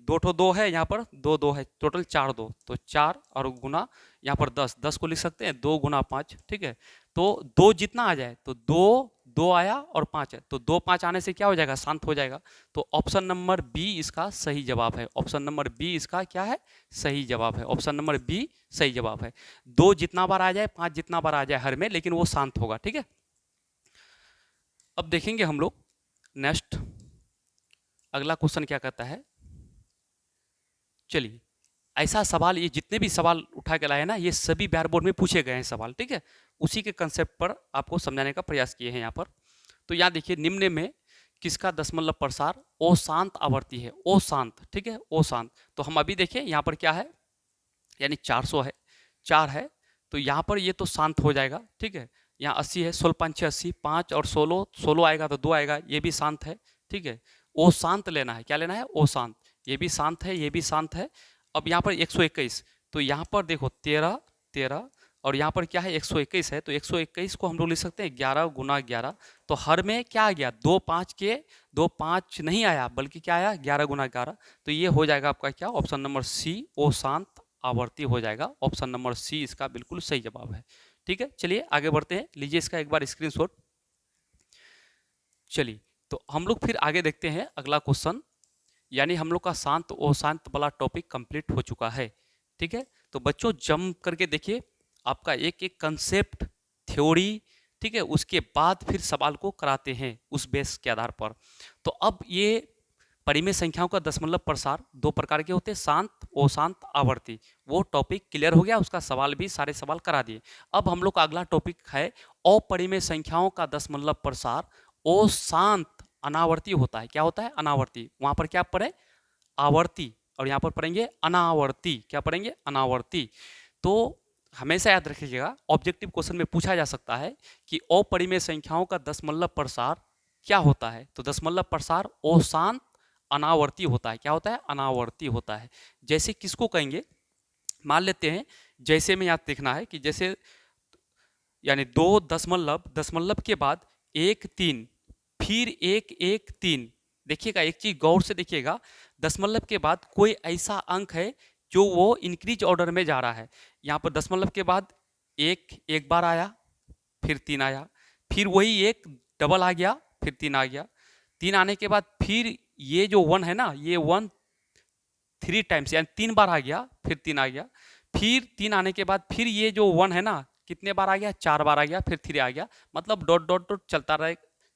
2 2 है, यहाँ पर 2 2 है, टोटल 4 2, तो 4 और गुना यहाँ पर 10 10 को लिख सकते हैं 2 गुना 5, ठीक है। तो 2 जितना आ जाए, तो 2 2 आया और 5 है, तो 2 5 आने से क्या हो जाएगा, शांत हो जाएगा, तो ऑप्शन नंबर बी इसका सही जवाब है, ऑप्शन नंबर बी इसका क्या है, सही जवाब है, ऑप्शन नंबर बी सही जवाब है। 2 जितना बार आ जाए, 5 जितना बार आ जाए हर में, लेकिन वो शांत होगा, ठीक है। अब देखेंगे हम लोग नेक्स्ट, अगला क्वेश्चन क्या कहता है, चलिए ऐसा सवाल, ये जितने भी सवाल उठा के लाए ना, ये सभी बिहार बोर्ड में पूछे गए हैं सवाल, ठीक है, उसी के कंसेप्ट पर आपको समझाने का प्रयास किए हैं यहाँ पर। तो यहाँ देखिए, निम्न में किसका दशमलव प्रसार अशांत आवर्ती है, अशांत, ठीक है, अशांत, तो हम अभी देखिए यहाँ पर क्या है, यानी 400 है, 4 है, तो यहाँ पर ये तो शांत हो जाएगा, ठीक है, यहाँ 80 है, 16 5 6 80, 5 और 16 16 आएगा तो 2 आएगा, ये भी शांत है, ठीक है, ओ शांत लेना है, क्या लेना है, ओ शांत, ये भी शांत है, ये भी शांत है। अब यहाँ पर 121, तो यहाँ पर देखो 13 13 और यहाँ पर क्या है 121 है, तो 121 को हम लोग लिख सकते हैं 11 गुना 11, तो हर में क्या आ गया, 2 5 के 2 5 नहीं आया, बल्कि क्या आया 11 गुना 11, तो ये हो जाएगा आपका क्या, ऑप्शन नंबर सी ओ शांत आवर्ती हो जाएगा, ऑप्शन नंबर सी इसका बिल्कुल सही जवाब है, ठीक है। चलिए आगे बढ़ते हैं, लीजिए इसका एक बार स्क्रीनशॉट। चलिए तो हम लोग फिर आगे देखते हैं अगला क्वेश्चन, यानी हम लोग का शांत अशांत वाला टॉपिक कंप्लीट हो चुका है, ठीक है। तो बच्चों जंप करके देखिए, आपका एक एक कंसेप्ट थ्योरी, ठीक है, उसके बाद फिर सवाल को कराते हैं उस बेस के आधार पर। तो अब ये परिमेय संख्याओं का दशमलव प्रसार 2 प्रकार के होते हैं, शांत अशांत आवर्ती, वो टॉपिक क्लियर हो गया, उसका सवाल भी सारे सवाल करा दिए। अब हम लोग का अगला टॉपिक है अपरिमेय संख्याओं का दशमलव प्रसार अशांत अनावर्ती होता है, क्या होता है, अनावर्ती, वहां पर क्या पढ़े, आवर्ती, और यहाँ पर पढ़ेंगे अनावर्ती। क्या पढ़ेंगे? अनावर्ती। तो हमेशा याद रखिएगा, ऑब्जेक्टिव क्वेश्चन में पूछा जा सकता है कि अपरिमेय संख्याओं का दशमलव प्रसार क्या होता है। तो दशमलव प्रसार अशांत अनावर्ती होता है। क्या होता है? अनावर्ती होता है। जैसे किसको कहेंगे? मान लेते हैं, जैसे में याद देखना है कि जैसे यानी 2 दशमलव, दशमलव के बाद 1 3, फिर 1 1 3। देखिएगा, एक चीज गौर से देखिएगा, दशमलव के बाद कोई ऐसा अंक है जो वो इंक्रीज ऑर्डर में जा रहा है। यहाँ पर दशमलव के बाद एक बार आया, फिर 3 आया, फिर वही एक डबल आ गया, फिर 3 आ गया। 3 आने के बाद फिर ये जो 1 है ना, ये 1 3 टाइम्स यानी 3 बार आ गया, फिर 3 आ गया। फिर 3 आने के बाद फिर ये जो 1 है ना, कितने बार आ गया? 4 बार आ गया, फिर 3 आ गया। मतलब डॉट डॉट डॉट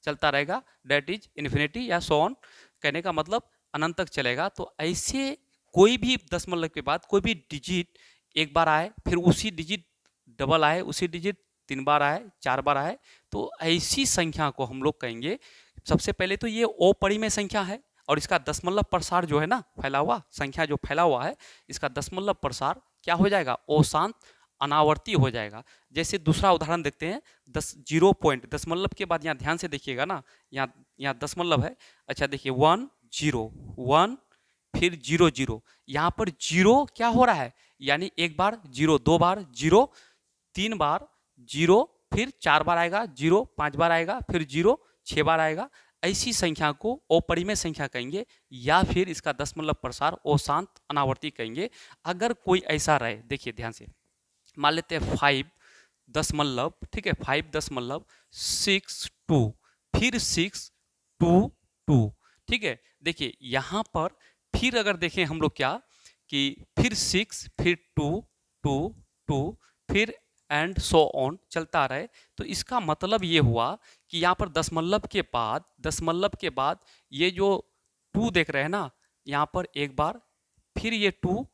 चलता रहेगा, डेट इज इन्फिनिटी या सो ऑन। कहने का मतलब अनंत तक चलेगा। तो ऐसे कोई भी दशमलव के बाद कोई भी डिजिट एक बार आए, फिर उसी डिजिट डबल आए, उसी डिजिट 3 बार आए, 4 बार आए, तो ऐसी संख्या को हम लोग कहेंगे। सबसे पहले तो ये अपरिमेय संख्या है, और इसका दशमलव प्रसार जो है ना, फैला हुआ संख्या जो फैला हुआ है, इसका दशमलव प्रसार क्या हो जाएगा? अशांत अनावर्ती हो जाएगा। जैसे दूसरा उदाहरण देखते हैं, 0 पॉइंट, दशमलव के बाद यहाँ ध्यान से देखिएगा ना, यहाँ दशमलव है। अच्छा देखिए 1 0 1, फिर 0 0। यहाँ पर 0 क्या हो रहा है? यानी एक बार 0, 2 बार 0, 3 बार 0, फिर 4 बार आएगा 0, 5 बार आएगा, फिर 0 6 बार आएगा। ऐसी संख्या को अपरिमेय संख्या कहेंगे, या फिर इसका दशमलव प्रसार अशांत अनावर्ती कहेंगे। अगर कोई ऐसा रहे, देखिए ध्यान से, मान लेते हैं 5 दशमलव, ठीक है, 5 दशमलव 6 2, फिर 6 2 2, ठीक है। देखिए यहाँ पर फिर अगर देखें हम लोग क्या, कि फिर 6, फिर 2 2 2, फिर एंड सो ऑन चलता रहे। तो इसका मतलब ये हुआ कि यहाँ पर दशमलव के बाद ये जो 2 देख रहे हैं ना, यहाँ पर एक बार, फिर ये 2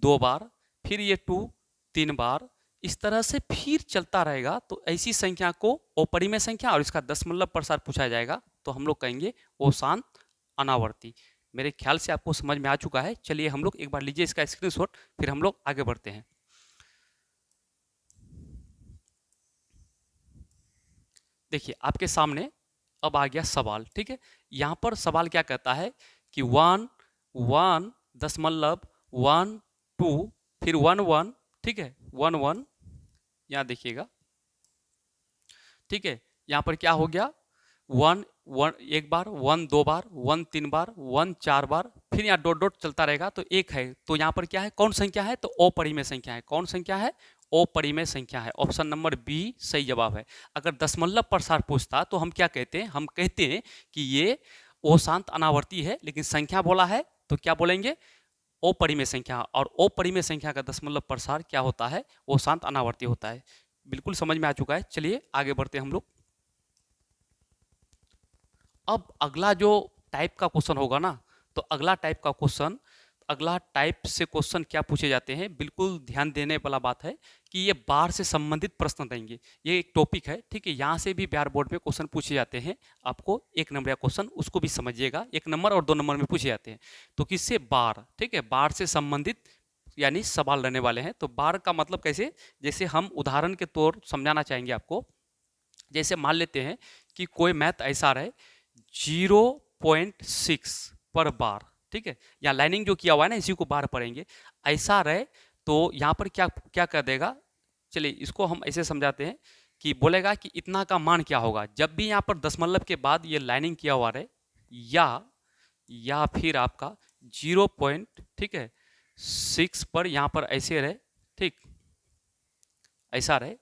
2 बार, फिर ये 2 3 बार, इस तरह से फिर चलता रहेगा। तो ऐसी संख्या को अपरिमेय संख्या और इसका दशमलव प्रसार पूछा जाएगा, तो हम लोग कहेंगे अशांत अनावर्ती। मेरे ख्याल से आपको समझ में आ चुका है। चलिए हम लोग एक बार लीजिए इसका स्क्रीनशॉट, फिर हम लोग आगे बढ़ते हैं। देखिए आपके सामने अब आ गया सवाल, ठीक है। यहाँ पर सवाल क्या कहता है कि 1 1 दशमलव 1 2, फिर 1 1, ठीक है, 1 1, यहाँ देखिएगा, ठीक है। यहाँ पर क्या हो गया? 1 1 एक बार, 1 2 बार, 1 3 बार, 1 4 बार, फिर यहाँ डॉट डॉट चलता रहेगा। तो एक है, तो यहाँ पर क्या है? कौन संख्या है? तो अपरिमेय संख्या है। कौन संख्या है? अपरिमेय संख्या है। ऑप्शन नंबर बी सही जवाब है। अगर दशमलव प्रसार पूछता तो हम क्या कहते हैं? हम कहते हैं कि ये अशांत अनावर्ती है, लेकिन संख्या बोला है तो क्या बोलेंगे? अपरिमेय संख्या। और अपरिमेय संख्या का दशमलव प्रसार क्या होता है? अशांत अनावर्ती होता है। बिल्कुल समझ में आ चुका है। चलिए आगे बढ़ते हैं हम लोग। अब अगला जो टाइप का क्वेश्चन होगा ना, तो अगला टाइप से क्वेश्चन क्या पूछे जाते हैं, बिल्कुल ध्यान देने वाला बात है कि ये बार से संबंधित प्रश्न देंगे। ये एक टॉपिक है, ठीक है। यहाँ से भी बिहार बोर्ड में क्वेश्चन पूछे जाते हैं। आपको 1 नंबर का क्वेश्चन, उसको भी समझिएगा, 1 नंबर और 2 नंबर में पूछे जाते हैं। तो किससे? बार, ठीक है, बार से संबंधित यानी सवाल रहने वाले हैं। तो बार का मतलब कैसे? जैसे हम उदाहरण के तौर समझाना चाहेंगे आपको। जैसे मान लेते हैं कि कोई मैथ ऐसा रहे 0.6 पर बार, ठीक है। यहाँ लाइनिंग जो किया हुआ है ना, इसी को बार पढ़ेंगे। ऐसा रहे तो यहाँ पर क्या क्या कर देगा? चलिए इसको हम ऐसे समझाते हैं कि बोलेगा कि इतना का मान क्या होगा जब भी यहाँ पर दशमलव के बाद ये लाइनिंग किया हुआ रहे, या फिर आपका 0 पॉइंट, ठीक है, 6 पर यहाँ पर ऐसे रहे, ठीक, ऐसा रहे।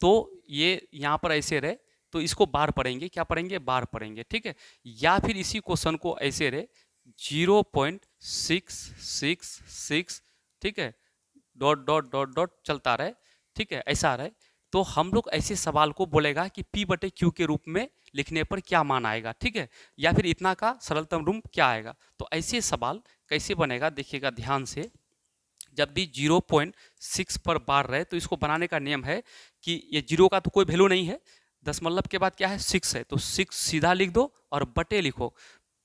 तो ये यहाँ पर ऐसे रहे तो इसको बार पढ़ेंगे। क्या पढ़ेंगे? बार पढ़ेंगे, ठीक है। या फिर इसी क्वेश्चन को ऐसे रहे 0.666, ठीक है, डॉट डॉट डॉट डॉट चलता रहे, ठीक है, ऐसा रहे। तो हम लोग ऐसे सवाल को बोलेगा कि P/Q के रूप में लिखने पर क्या मान आएगा, ठीक है, या फिर इतना का सरलतम रूप क्या आएगा। तो ऐसे सवाल कैसे बनेगा देखिएगा ध्यान से। जब भी 0.6 पर बार रहे तो इसको बनाने का नियम है कि ये 0 का तो कोई वैल्यू नहीं है, दशमलव के बाद क्या है? 6 है, तो 6 सीधा लिख दो और बटे लिखो,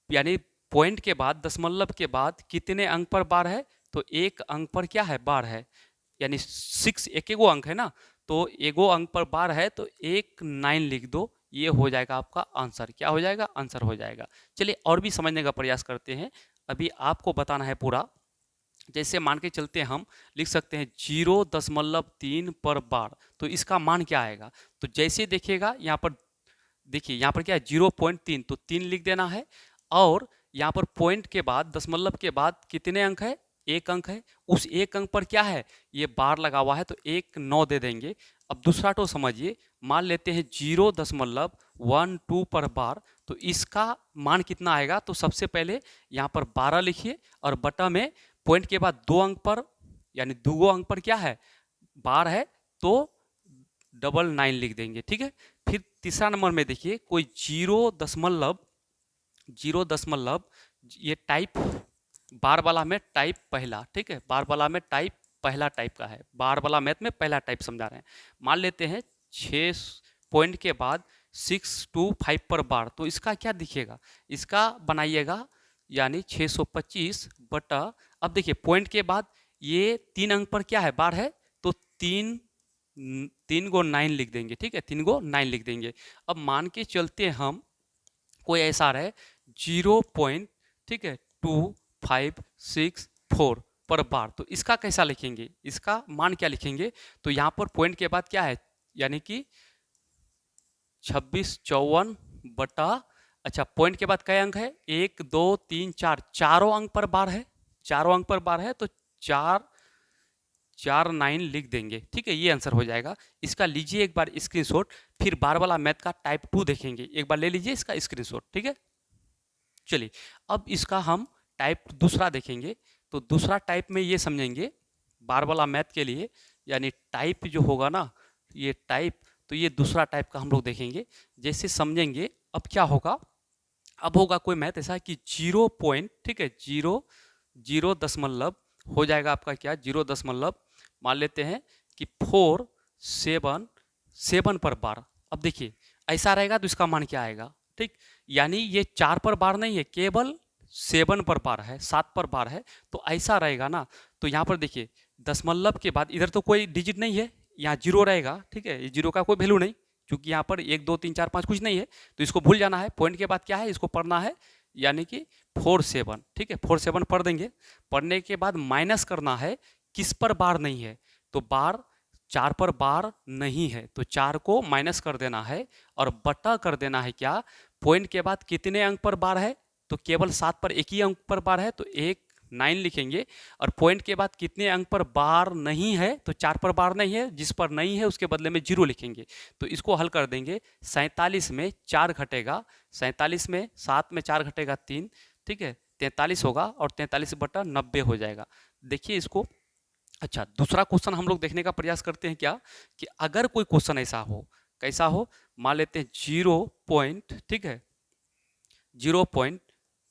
यानी पॉइंट के बाद दशमलव के बाद कितने अंक पर बार है, तो एक अंक पर क्या है, बार है, यानी 6 एक एगो अंक है ना, तो एगो अंक पर बार है तो एक 9 लिख दो, ये हो जाएगा आपका आंसर। क्या हो जाएगा, आंसर हो जाएगा। चलिए और भी समझने का प्रयास करते हैं, अभी आपको बताना है पूरा। जैसे मान के चलते हैं, हम लिख सकते हैं 0.3 पर बार, तो इसका मान क्या आएगा, तो जैसे देखिएगा यहाँ पर, देखिए यहाँ पर क्या है 0.3, तो 3 लिख देना है, और यहाँ पर पॉइंट के बाद दशमलव के बाद कितने अंक है, एक अंक है, उस एक अंक पर क्या है, ये बार लगा हुआ है, तो एक 9 दे देंगे। अब दूसरा तो समझिए, मान लेते हैं 0.12 पर बार, तो इसका मान कितना आएगा, तो सबसे पहले यहाँ पर 12 लिखिए, और बटा में पॉइंट के बाद 2 अंक पर, यानी 2 अंक पर क्या है, बार है, तो 99 लिख देंगे। ठीक है, फिर तीसरा नंबर में देखिए, कोई 0 दशमलव ये टाइप बार वाला में टाइप पहला, ठीक है, बार वाला में टाइप पहला टाइप का है, बार वाला मैथ में पहला टाइप समझा रहे हैं। मान लेते हैं 6 पॉइंट के बाद 625 पर बार, तो इसका क्या दिखेगा, इसका बनाइएगा, यानी 625 बटा, अब देखिए पॉइंट के बाद ये 3 अंक पर क्या है, बार है, तो 3 गो 9 लिख देंगे। ठीक है, 3 गो 9 लिख देंगे। अब मान के चलते हम कोई ऐसा रहे 0. ठीक है 2564 पर बार, तो इसका कैसा लिखेंगे, इसका मान क्या लिखेंगे, तो यहाँ पर पॉइंट के बाद क्या है, यानी कि 2654 बटा, अच्छा पॉइंट के बाद कई अंक है, 1 2 3 4, चारों अंक पर बार है, चारों अंक पर बार है, तो 449 लिख देंगे। ठीक है, ये आंसर हो जाएगा। इसका लीजिए एक बार स्क्रीनशॉट, फिर बार वाला मैथ का टाइप 2 देखेंगे, एक बार ले लीजिए इसका स्क्रीनशॉट। ठीक है, चलिए अब इसका हम टाइप दूसरा देखेंगे, तो दूसरा टाइप में ये समझेंगे बार वाला मैथ के लिए, यानी टाइप जो होगा ना, ये टाइप, तो ये दूसरा टाइप का हम लोग देखेंगे। जैसे समझेंगे, अब क्या होगा, अब होगा कोई मैथ ऐसा कि 0 पॉइंट, ठीक है 0 दशमलव हो जाएगा आपका क्या, 0 दशमलव मान लेते हैं कि 477 पर बार। अब देखिए ऐसा रहेगा तो इसका मान क्या आएगा, ठीक, यानी ये 4 पर बार नहीं है, केवल 7 पर बार है, 7 पर बार है, तो ऐसा रहेगा ना। तो यहाँ पर देखिए दशमलव के बाद इधर तो कोई डिजिट नहीं है, यहाँ 0 रहेगा। ठीक है, ये 0 का कोई वैल्यू नहीं, क्योंकि यहाँ पर 1 2 3 4 5 कुछ नहीं है, तो इसको भूल जाना है। पॉइंट के बाद क्या है, इसको पढ़ना है, यानी कि 47। ठीक है, 47 पढ़ देंगे। पढ़ने के बाद माइनस करना है, किस पर बार नहीं है, तो बार 4 पर बार नहीं है, तो 4 को माइनस कर देना है और बटा कर देना है क्या, पॉइंट के बाद कितने अंक पर बार है, तो केवल 7 पर एक ही अंक पर बार है, तो एक 9 लिखेंगे। और पॉइंट के बाद कितने अंक पर बार नहीं है, तो 4 पर बार नहीं है, जिस पर नहीं है उसके बदले में 0 लिखेंगे। तो इसको हल कर देंगे, 47 में 4 घटेगा, 47 में 7 में 4 घटेगा 3, ठीक है 43 होगा, और 43 बटा 90 हो जाएगा। देखिए इसको, अच्छा दूसरा क्वेश्चन हम लोग देखने का प्रयास करते हैं क्या, कि अगर कोई क्वेश्चन ऐसा हो, कैसा हो, मान लेते हैं 0 पॉइंट, ठीक है 0 पॉइंट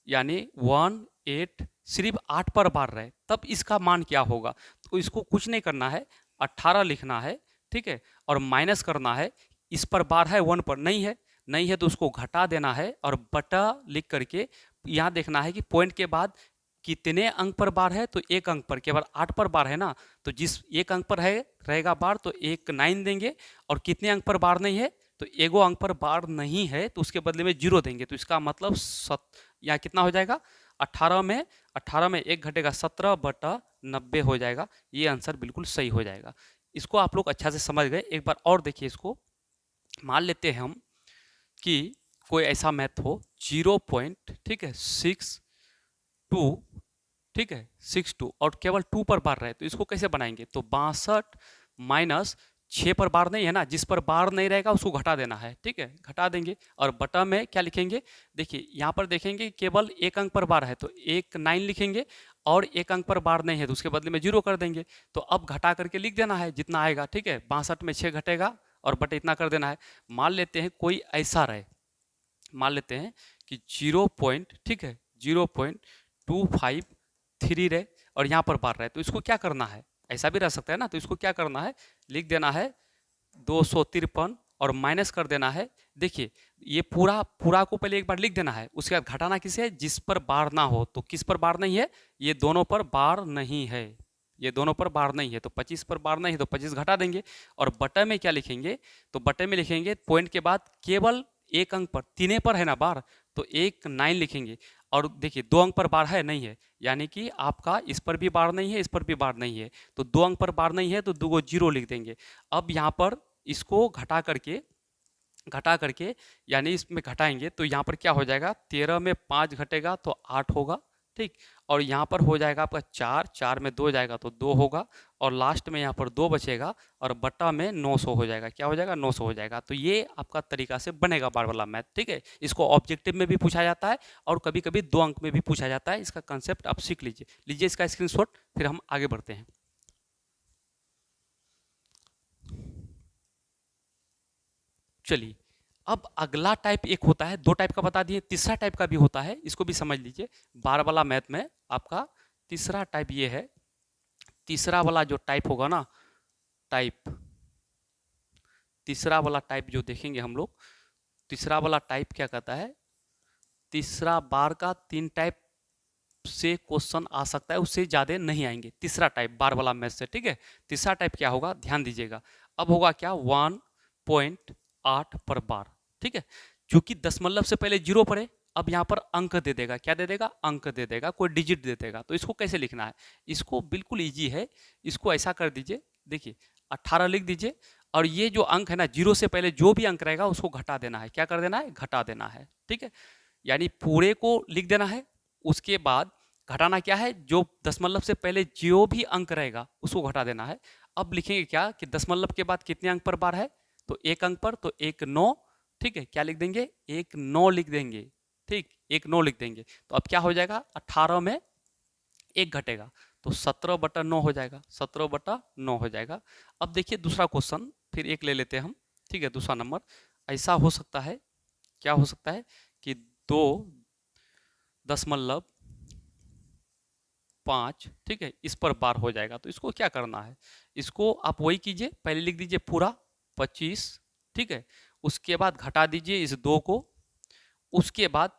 यानी 18 सिर्फ 8 पर बार रहे, तब इसका मान क्या होगा। तो इसको कुछ नहीं करना है, 18 लिखना है, ठीक है, और माइनस करना है, इस पर बार है 1 पर नहीं है, नहीं है तो उसको घटा देना है, और बटा लिख करके यहाँ देखना है कि पॉइंट के बाद कितने अंक पर बार है, तो एक अंक पर, केवल 8 पर बार है ना, तो जिस एक अंक पर है रहेगा बार, तो एक 9 देंगे, और कितने अंक पर बार नहीं है, तो एगो अंक पर बार नहीं है, तो उसके बदले में 0 देंगे। तो इसका मतलब यहाँ कितना हो जाएगा, 18 में 1 घटेगा, 17 बटा 90 हो जाएगा। ये आंसर बिल्कुल सही हो जाएगा। इसको आप लोग अच्छा से समझ गए। एक बार और देखिए इसको, मान लेते हैं हम कि कोई ऐसा मैथ हो 0 पॉइंट, ठीक है 62, ठीक है 62, और केवल 2 पर बार रहे, तो इसको कैसे बनाएंगे, तो 62 माइनस 6 पर बार नहीं है ना, जिस पर बार नहीं रहेगा उसको घटा देना है, ठीक है घटा देंगे, और बटा में क्या लिखेंगे, देखिए यहाँ पर देखेंगे केवल एक अंक पर बार है, तो एक 9 लिखेंगे, और एक अंक पर बार नहीं है तो उसके बदले में 0 कर देंगे। तो अब घटा करके लिख देना है जितना आएगा, ठीक है 62 में 6 घटेगा, और बटे इतना कर देना है। मान लेते हैं कोई ऐसा रहे, मान लेते हैं कि 0 पॉइंट, ठीक है 0.253 रहे, और यहाँ पर बार रहे, तो इसको क्या करना है, ऐसा भी रह सकता है ना, तो इसको क्या करना है, लिख देना है 253 और माइनस कर देना है। देखिए ये पूरा पूरा को पहले एक बार लिख देना है, उसके बाद घटाना किसे है, जिस पर बार ना हो। तो किस पर बार नहीं है, ये दोनों पर बार नहीं है, ये दोनों पर बार नहीं है, तो 25 पर बार नहीं है तो 25 घटा देंगे। और बटे में क्या लिखेंगे, तो बटे में लिखेंगे पॉइंट के बाद केवल एक अंक पर, तीने पर है ना बार, तो एक 9 लिखेंगे। और देखिए 2 अंक पर बार है नहीं है, यानी कि आपका इस पर भी बार नहीं है, इस पर भी बार नहीं है, तो 2 अंक पर बार नहीं है तो 2 को 0 लिख देंगे। अब यहाँ पर इसको घटा करके यानी इसमें घटाएंगे तो यहाँ पर क्या हो जाएगा, 13 में 5 घटेगा तो 8 होगा, ठीक। और यहाँ पर हो जाएगा आपका 4, 4 में 2 जाएगा तो 2 होगा, और लास्ट में यहाँ पर 2 बचेगा, और बटा में 900 हो जाएगा। क्या हो जाएगा, 900 हो जाएगा। तो ये आपका तरीका से बनेगा बार वाला मैथ, ठीक है। इसको ऑब्जेक्टिव में भी पूछा जाता है और कभी कभी 2 अंक में भी पूछा जाता है। इसका कंसेप्ट आप सीख लीजिए इसका स्क्रीनशॉट, फिर हम आगे बढ़ते हैं। चलिए अब अगला टाइप एक होता है, 2 टाइप का बता दिए, तीसरा टाइप का भी होता है, इसको भी समझ लीजिए। बार वाला मैथ में आपका तीसरा टाइप ये है। तीसरा वाला जो टाइप होगा ना, तीसरा वाला टाइप जो देखेंगे हम लोग, तीसरा वाला टाइप क्या कहता है, तीसरा बार का 3 टाइप से क्वेश्चन आ सकता है, उससे ज्यादा नहीं आएंगे। तीसरा टाइप बार वाला मैथ से, ठीक है। तीसरा टाइप क्या होगा, ध्यान दीजिएगा। अब होगा क्या, 1.8 पर बार, ठीक है। क्योंकि दशमलव से पहले 0 पड़े, अब यहाँ पर अंक दे देगा, क्या दे देगा, अंक दे देगा, कोई डिजिट दे देगा। तो इसको कैसे लिखना है, इसको बिल्कुल इजी है। इसको ऐसा कर दीजिए, देखिए 18 लिख दीजिए, और ये जो अंक है ना, 0 से पहले जो भी अंक रहेगा उसको घटा देना है। क्या कर देना है, घटा देना है, ठीक है। यानी पूरे को लिख देना है, उसके बाद घटाना क्या है, जो दशमलव से पहले जो भी अंक रहेगा उसको घटा देना है। अब लिखेंगे क्या कि दशमलव के बाद कितने अंक पर बार है, तो एक अंक पर, तो 1 9, ठीक है। क्या लिख देंगे, 1 9 लिख देंगे, ठीक, 1 9 लिख देंगे। तो अब क्या हो जाएगा, 18 में 1 घटेगा तो 17/9 हो जाएगा, 17/9 हो जाएगा। अब देखिए दूसरा क्वेश्चन फिर एक ले लेते हैं हम, ठीक है। दूसरा नंबर ऐसा हो सकता है, क्या हो सकता है कि 2.5, ठीक है, इस पर बार हो जाएगा। तो इसको क्या करना है, इसको आप वही कीजिए, पहले लिख दीजिए पूरा 25, ठीक है। उसके बाद घटा दीजिए इस 2 को, उसके बाद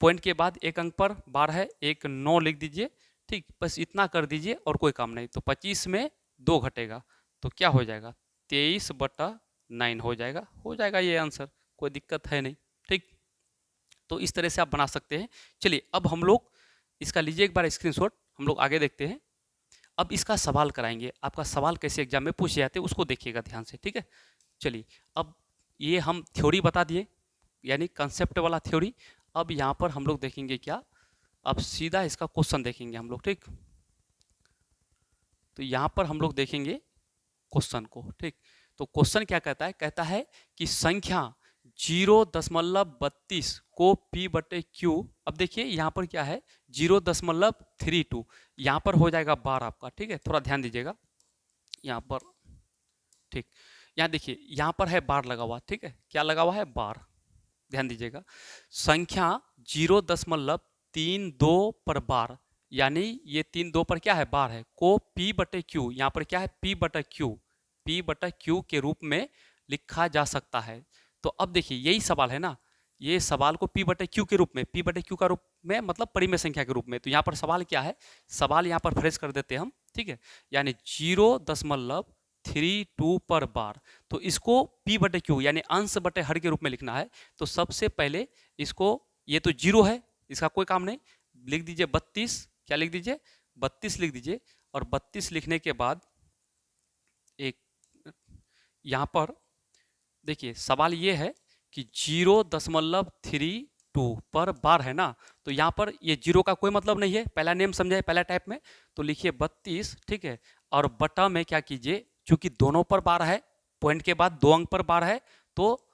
पॉइंट के बाद एक अंक पर बार है, 1 9 लिख दीजिए, ठीक। बस इतना कर दीजिए और कोई काम नहीं। तो 25 में 2 घटेगा तो क्या हो जाएगा, 23/9 हो जाएगा ये आंसर, कोई दिक्कत है नहीं, ठीक। तो इस तरह से आप बना सकते हैं। चलिए अब हम लोग इसका लीजिए एक बार स्क्रीनशॉट, हम लोग आगे देखते हैं। अब इसका सवाल कराएंगे, आपका सवाल कैसे एग्जाम में पूछे जाते हैं उसको देखिएगा ध्यान से, ठीक है। चलिए अब ये हम थ्योरी बता दिए, यानी कंसेप्ट वाला थ्योरी। अब यहाँ पर हम लोग देखेंगे क्या, अब सीधा इसका क्वेश्चन देखेंगे हम लोग, ठीक। तो यहाँ पर हम लोग देखेंगे क्वेश्चन को, ठीक। तो क्वेश्चन क्या कहता है, कहता है कि संख्या 0.32 को P/Q, अब देखिए यहाँ पर क्या है 0.32, यहाँ पर हो जाएगा बार आपका, ठीक है। थोड़ा ध्यान दीजिएगा यहाँ पर, ठीक। यहाँ देखिए यहाँ पर है बार लगा हुआ, ठीक है। क्या लगा हुआ है, बार, ध्यान दीजिएगा। संख्या 0.32 पर बार, यानी ये 3 2 पर क्या है, बार है, को P/Q, यहाँ पर क्या है, P/Q के रूप में लिखा जा सकता है। तो अब देखिए यही सवाल है ना, ये सवाल को P/Q के रूप में, P/Q का रूप में मतलब परिमेय संख्या के रूप में। तो यहाँ पर सवाल क्या है, सवाल यहाँ पर फ्रेश कर देते हैं हम, ठीक है। यानी 0.32 पर बार, तो इसको P/Q यानी अंश बटे हर के रूप में लिखना है। तो सबसे पहले इसको, ये तो 0 है, इसका कोई काम नहीं, लिख दीजिए 32, क्या लिख दीजिए, 32 लिख दीजिए। और 32 लिखने के बाद एक यहाँ पर देखिए सवाल ये है कि 0.32 पर बार है ना, तो यहाँ पर ये 0 का कोई मतलब नहीं है, पहला नेम समझाए पहला टाइप में, तो लिखिए 32, ठीक है। और बटा में क्या कीजिए, चूंकि दोनों पर बार है, पॉइंट के बाद 2 अंक पर बार है, तो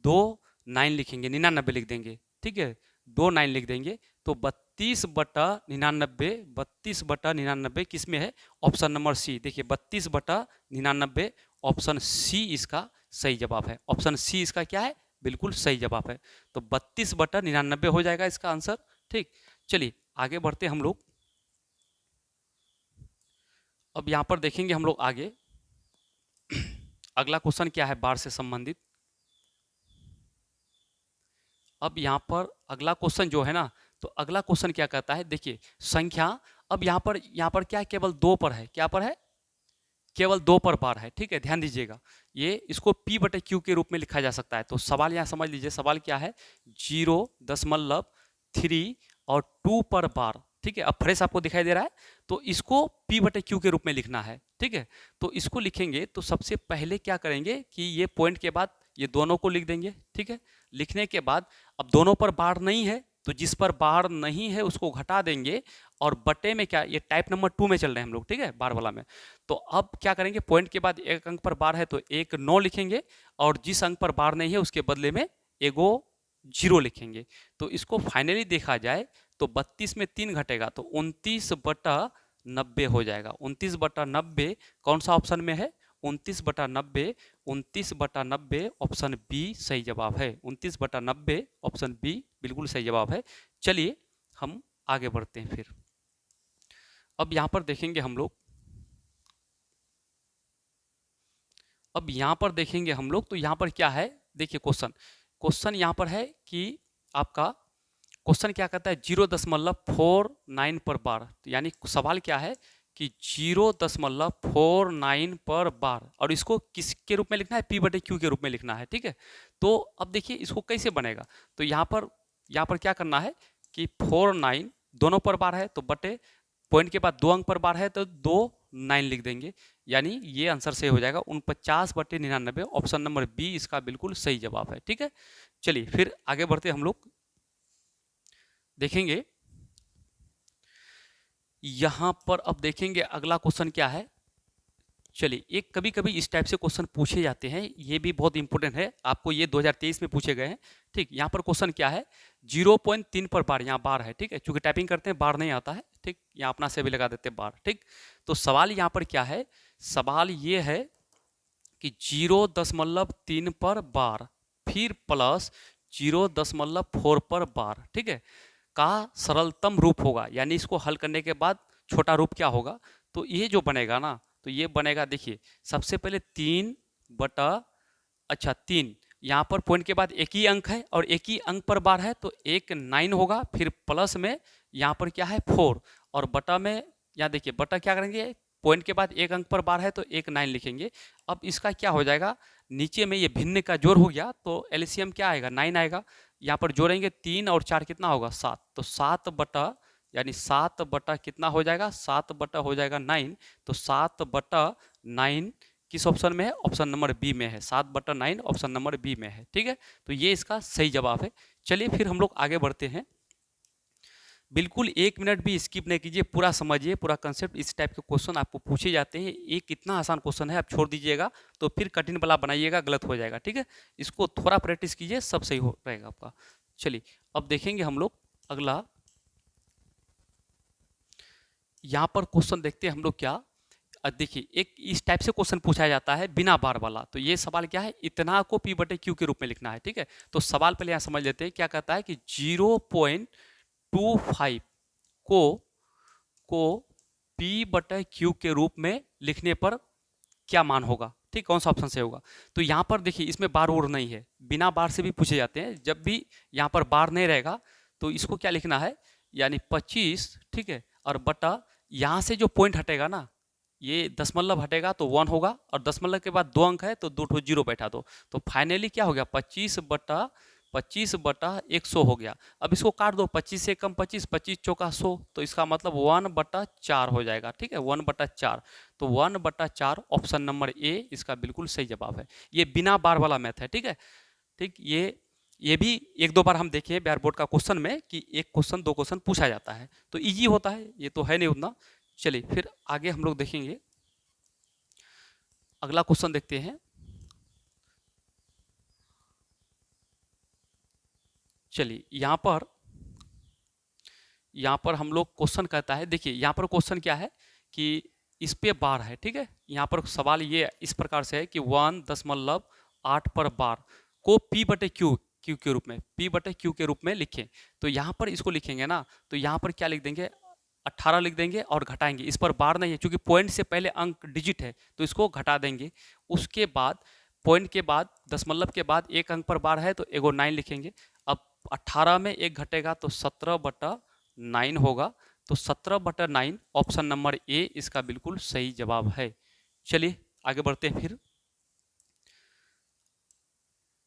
2 9 लिखेंगे, 99 लिख देंगे, ठीक है, 2 9 लिख देंगे। तो 32/99 किस में है, ऑप्शन नंबर सी। देखिए 32/99 ऑप्शन सी इसका सही जवाब है, ऑप्शन सी इसका क्या है, बिल्कुल सही जवाब है। तो 32/99 हो जाएगा इसका आंसर, ठीक। चलिए आगे बढ़ते हम लोग। अब यहां पर देखेंगे हम लोग आगे अगला क्वेश्चन क्या है बार से संबंधित। अब यहाँ पर अगला क्वेश्चन जो है ना, तो अगला क्वेश्चन क्या कहता है, देखिए संख्या, अब यहाँ पर क्या है, केवल 2 पर है, क्या पर है, केवल 2 पर बार है, ठीक है, ध्यान दीजिएगा। ये इसको P बटे Q के रूप में लिखा जा सकता है। तो सवाल यहाँ समझ लीजिए, सवाल क्या है, 0.3 और 2 पर बार, ठीक है। अब फ्रेश आपको दिखाई दे रहा है, तो इसको P बटे Q के रूप में लिखना है, ठीक है। तो इसको लिखेंगे तो सबसे पहले क्या करेंगे कि ये पॉइंट के बाद ये दोनों को लिख देंगे, ठीक है। लिखने के बाद अब दोनों पर बार नहीं है, तो जिस पर बार नहीं है उसको घटा देंगे, और बटे में क्या, ये टाइप नंबर 2 में चल रहे हैं हम लोग, ठीक है, बार वाला में। तो अब क्या करेंगे, पॉइंट के बाद एक अंक पर बार है तो एक 9 लिखेंगे, और जिस अंक पर बार नहीं है उसके बदले में एगो 0 लिखेंगे। तो इसको फाइनली देखा जाए तो 32 में 3 घटेगा तो 29/90 हो जाएगा। 29/90 कौन सा ऑप्शन में है, 29/90, 29/90 ऑप्शन बी सही जवाब है। 29/90 ऑप्शन बी बिल्कुल सही जवाब है। चलिए हम आगे बढ़ते हैं फिर। अब यहाँ पर देखेंगे हम लोग, तो यहाँ पर क्या है, देखिए क्वेश्चन यहाँ पर है कि आपका क्वेश्चन क्या कहता है, 0.49 पर बार, तो यानी सवाल क्या है कि 0.49 पर बार, और इसको किसके रूप में लिखना है, P बटे Q के रूप में लिखना है, ठीक है। तो अब देखिए इसको कैसे बनेगा, तो यहाँ पर क्या करना है कि 49 दोनों पर बार है तो बटे, पॉइंट के बाद 2 अंक पर बार है तो 2 9 लिख देंगे, यानी ये आंसर सही हो जाएगा। 49/99 ऑप्शन नंबर बी इसका बिल्कुल सही जवाब है, ठीक है। चलिए फिर आगे बढ़ते हम लोग, देखेंगे यहां पर। अब देखेंगे अगला क्वेश्चन क्या है। चलिए, एक कभी कभी इस टाइप से क्वेश्चन पूछे जाते हैं, ये भी बहुत इंपॉर्टेंट है, आपको ये 2023 में पूछे गए हैं, ठीक। यहाँ पर क्वेश्चन क्या है, 0.3 पर बार, यहाँ बार है, ठीक है, चूंकि टाइपिंग करते हैं बार नहीं आता है, ठीक, यहाँ अपना से भी लगा देते हैं बार, ठीक। तो सवाल यहाँ पर क्या है, सवाल ये है कि 0.3 पर बार फिर प्लस 0.4 पर बार, ठीक है, का सरलतम रूप होगा, यानी इसको हल करने के बाद छोटा रूप क्या होगा। तो ये जो बनेगा ना, तो ये बनेगा, देखिए सबसे पहले 3 यहाँ पर पॉइंट के बाद एक ही अंक है और एक ही अंक पर बार है तो एक 9 होगा, फिर प्लस में यहाँ पर क्या है 4, और बटा में, यहाँ देखिए बटा क्या करेंगे, पॉइंट के बाद एक अंक पर बार है तो एक 9 लिखेंगे। अब इसका क्या हो जाएगा, नीचे में ये भिन्न का जोड़ हो गया तो एलसीएम क्या आएगा, 9 आएगा। यहाँ पर जोड़ेंगे 3 और 4 कितना होगा 7, तो 7 बटा, यानी 7 बटा कितना हो जाएगा, 7 बटा हो जाएगा 9, तो 7/9 किस ऑप्शन में है, ऑप्शन नंबर बी में है, 7/9 ऑप्शन नंबर बी में है, ठीक है। तो ये इसका सही जवाब है। चलिए फिर हम लोग आगे बढ़ते हैं, बिल्कुल 1 मिनट भी स्किप नहीं कीजिए, पूरा समझिए, पूरा कंसेप्ट। इस टाइप के क्वेश्चन आपको पूछे जाते हैं, ये कितना आसान क्वेश्चन है, आप छोड़ दीजिएगा तो फिर कठिन वाला बनाइएगा, गलत हो जाएगा, ठीक है। इसको थोड़ा प्रैक्टिस कीजिए, सब सही हो रहेगा आपका। चलिए अब देखेंगे हम लोग अगला, यहाँ पर क्वेश्चन देखते हैं हम लोग क्या, देखिए एक इस टाइप से क्वेश्चन पूछा जाता है बिना बार वाला। तो ये सवाल क्या है, इतना को P बटे Q के रूप में लिखना है, ठीक है। तो सवाल पहले यहाँ समझ लेते हैं, क्या कहता है कि 0.25 को P बटे Q के रूप में लिखने पर क्या मान होगा, ठीक, कौन सा ऑप्शन से होगा। तो यहाँ पर देखिए इसमें बार और नहीं है, बिना बार से भी पूछे जाते हैं, जब भी यहाँ पर बार नहीं रहेगा तो इसको क्या लिखना है, यानी 25, ठीक है, और बटा यहाँ से जो पॉइंट हटेगा ना, ये दशमलव हटेगा तो 1 होगा, और दशमलव के बाद 2 अंक है तो 2 ठो 0 बैठा दो, तो फाइनली क्या हो गया, 25/100 हो गया। अब इसको काट दो, 25 से कम 25, 25 चौका 100, तो इसका मतलब 1/4 हो जाएगा, ठीक है, 1/4। तो 1/4 ऑप्शन नंबर ए इसका बिल्कुल सही जवाब है। ये बिना बार वाला मैथ है, ठीक है, ठीक। ये भी 1-2 बार हम देखे बिहार बोर्ड का क्वेश्चन में कि एक क्वेश्चन 2 क्वेश्चन पूछा जाता है, तो इजी होता है, ये तो है नहीं उतना। चलिए फिर आगे हम लोग देखेंगे, अगला क्वेश्चन देखते हैं। चलिए यहाँ पर हम लोग क्वेश्चन कहता है, देखिए यहाँ पर क्वेश्चन क्या है कि इस पे बार है, ठीक है। यहाँ पर सवाल ये इस प्रकार से है कि 1.8 पर बार को P बटे Q के रूप में, P बटे Q के रूप में लिखें। तो यहाँ पर इसको लिखेंगे ना, तो यहाँ पर क्या लिख देंगे, 18 लिख देंगे और घटाएंगे, इस पर बार नहीं है क्योंकि पॉइंट से पहले अंक डिजिट है तो इसको घटा देंगे। उसके बाद पॉइंट के बाद दशमलव के बाद एक अंक पर बार है तो एगो 9 लिखेंगे। अब 18 में 1 घटेगा तो 17/9 होगा। तो 17/9 ऑप्शन नंबर ए इसका बिल्कुल सही जवाब है। चलिए आगे बढ़ते हैं। फिर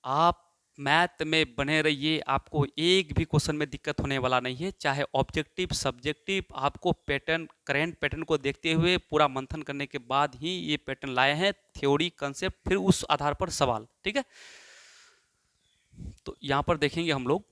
आप मैथ में बने रहिए, आपको एक भी क्वेश्चन में दिक्कत होने वाला नहीं है, चाहे ऑब्जेक्टिव सब्जेक्टिव। आपको पैटर्न, करेंट पैटर्न को देखते हुए पूरा मंथन करने के बाद ही ये पैटर्न लाए हैं, थ्योरी कंसेप्ट, फिर उस आधार पर सवाल। ठीक है, तो यहां पर देखेंगे हम लोग।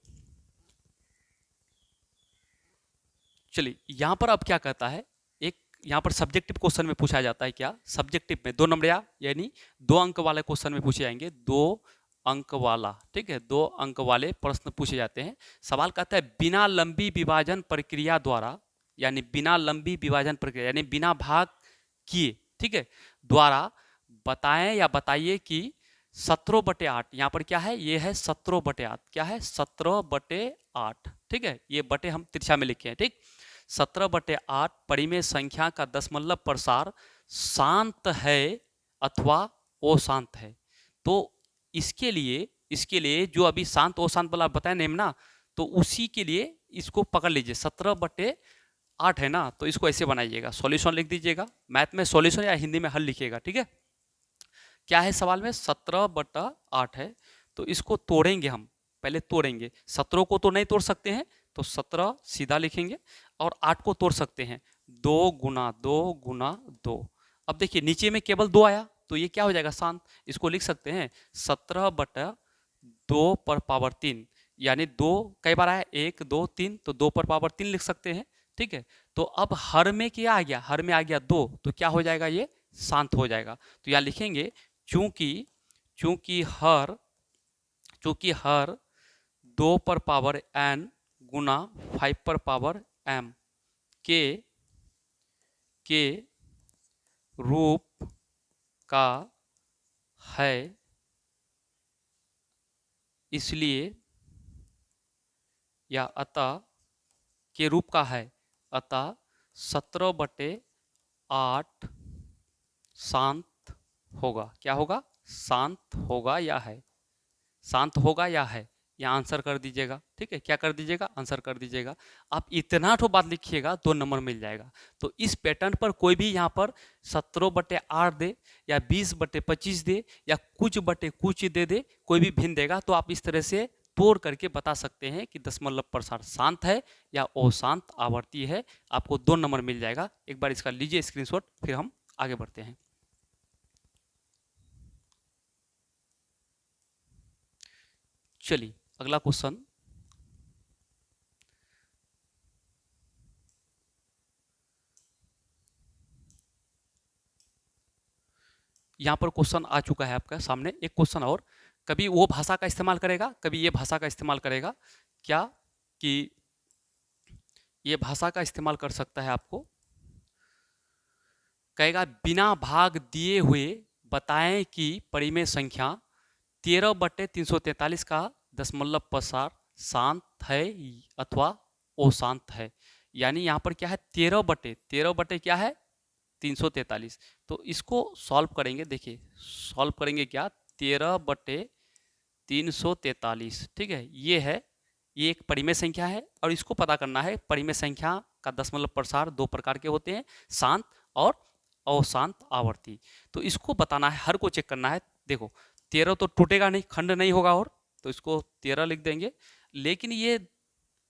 चलिए यहां पर अब क्या कहता है, एक यहां पर सब्जेक्टिव क्वेश्चन में पूछा जाता है। क्या सब्जेक्टिव में 2 नंबरिया यानी 2 अंक वाले क्वेश्चन में पूछे जाएंगे, 2 अंक वाला। ठीक है, 2 अंक वाले प्रश्न पूछे जाते हैं। सवाल कहता है बिना लंबी विभाजन प्रक्रिया द्वारा, यानी बिना लंबी विभाजन प्रक्रिया यानी बिना भाग किए, ठीक है, द्वारा बताएं या बताइए कि 17/8, यहाँ पर क्या है, ये है 17/8। क्या है, 17/8। ठीक है, ये बटे हम तिरछा में लिखे हैं। ठीक, 17/8 परिमेय संख्या का दशमलव प्रसार शांत है अथवा अशांत है। तो इसके लिए जो अभी शांत अशांत वाला बताया नेम ना, तो उसी के लिए इसको पकड़ लीजिए। 17/8 है ना, तो इसको ऐसे बनाइएगा, सॉल्यूशन लिख दीजिएगा। मैथ में सॉल्यूशन या हिंदी में हल लिखिएगा। ठीक है, क्या है सवाल में, 17/8 है, तो इसको तोड़ेंगे हम। पहले तोड़ेंगे, 17 को तो नहीं तोड़ सकते हैं, तो 17 सीधा लिखेंगे, और 8 को तोड़ सकते हैं, 2 गुना 2 गुना 2। अब देखिए नीचे में केवल 2 आया, तो ये क्या हो जाएगा, शांत। इसको लिख सकते हैं 17/2 पर पावर 3, यानी 2 कई बार आया, 1 2 3, तो 2 पर पावर 3 लिख सकते हैं। ठीक है, तो अब हर में क्या आ गया, हर में आ गया 2, तो क्या हो जाएगा, ये शांत हो जाएगा। तो यहाँ लिखेंगे चूंकि चूंकि हर 2 पर पावर n गुना 5 पर पावर m के रूप का है, इसलिए, या अतः के रूप का है, अतः 17/8 शांत होगा। क्या होगा, शांत होगा या है, शांत होगा या है, या आंसर कर दीजिएगा। ठीक है, क्या कर दीजिएगा, आंसर कर दीजिएगा। आप इतना तो बात लिखिएगा, 2 नंबर मिल जाएगा। तो इस पैटर्न पर कोई भी यहाँ पर 17/8 दे, या 20/25 दे, या कुछ बटे कुछ दे दे, कोई भी भिन्न देगा, तो आप इस तरह से तोड़ करके बता सकते हैं कि दशमलव प्रसार शांत है या अशांत आवर्ती है। आपको 2 नंबर मिल जाएगा। एक बार इसका लीजिए स्क्रीनशॉट, फिर हम आगे बढ़ते हैं। चलिए अगला क्वेश्चन, यहां पर क्वेश्चन आ चुका है आपका सामने। एक क्वेश्चन और, कभी वो भाषा का इस्तेमाल करेगा, कभी ये भाषा का इस्तेमाल करेगा। क्या कि ये भाषा का इस्तेमाल कर सकता है, आपको कहेगा बिना भाग दिए हुए बताएं कि परिमेय संख्या 13/343 का दशमलव प्रसार शांत है अथवा अशांत है। यानी यहाँ पर क्या है, 13/13 क्या है, 343। तो इसको सॉल्व करेंगे। देखिए सॉल्व करेंगे क्या, 13/343। ठीक है, ये है, ये एक परिमेय संख्या है, और इसको पता करना है परिमेय संख्या का दशमलव प्रसार 2 प्रकार के होते हैं, शांत और अशांत आवर्ती। तो इसको बताना है, हर को चेक करना है। देखो 13 तो टूटेगा नहीं, खंड नहीं होगा, और तो इसको 13 लिख देंगे। लेकिन ये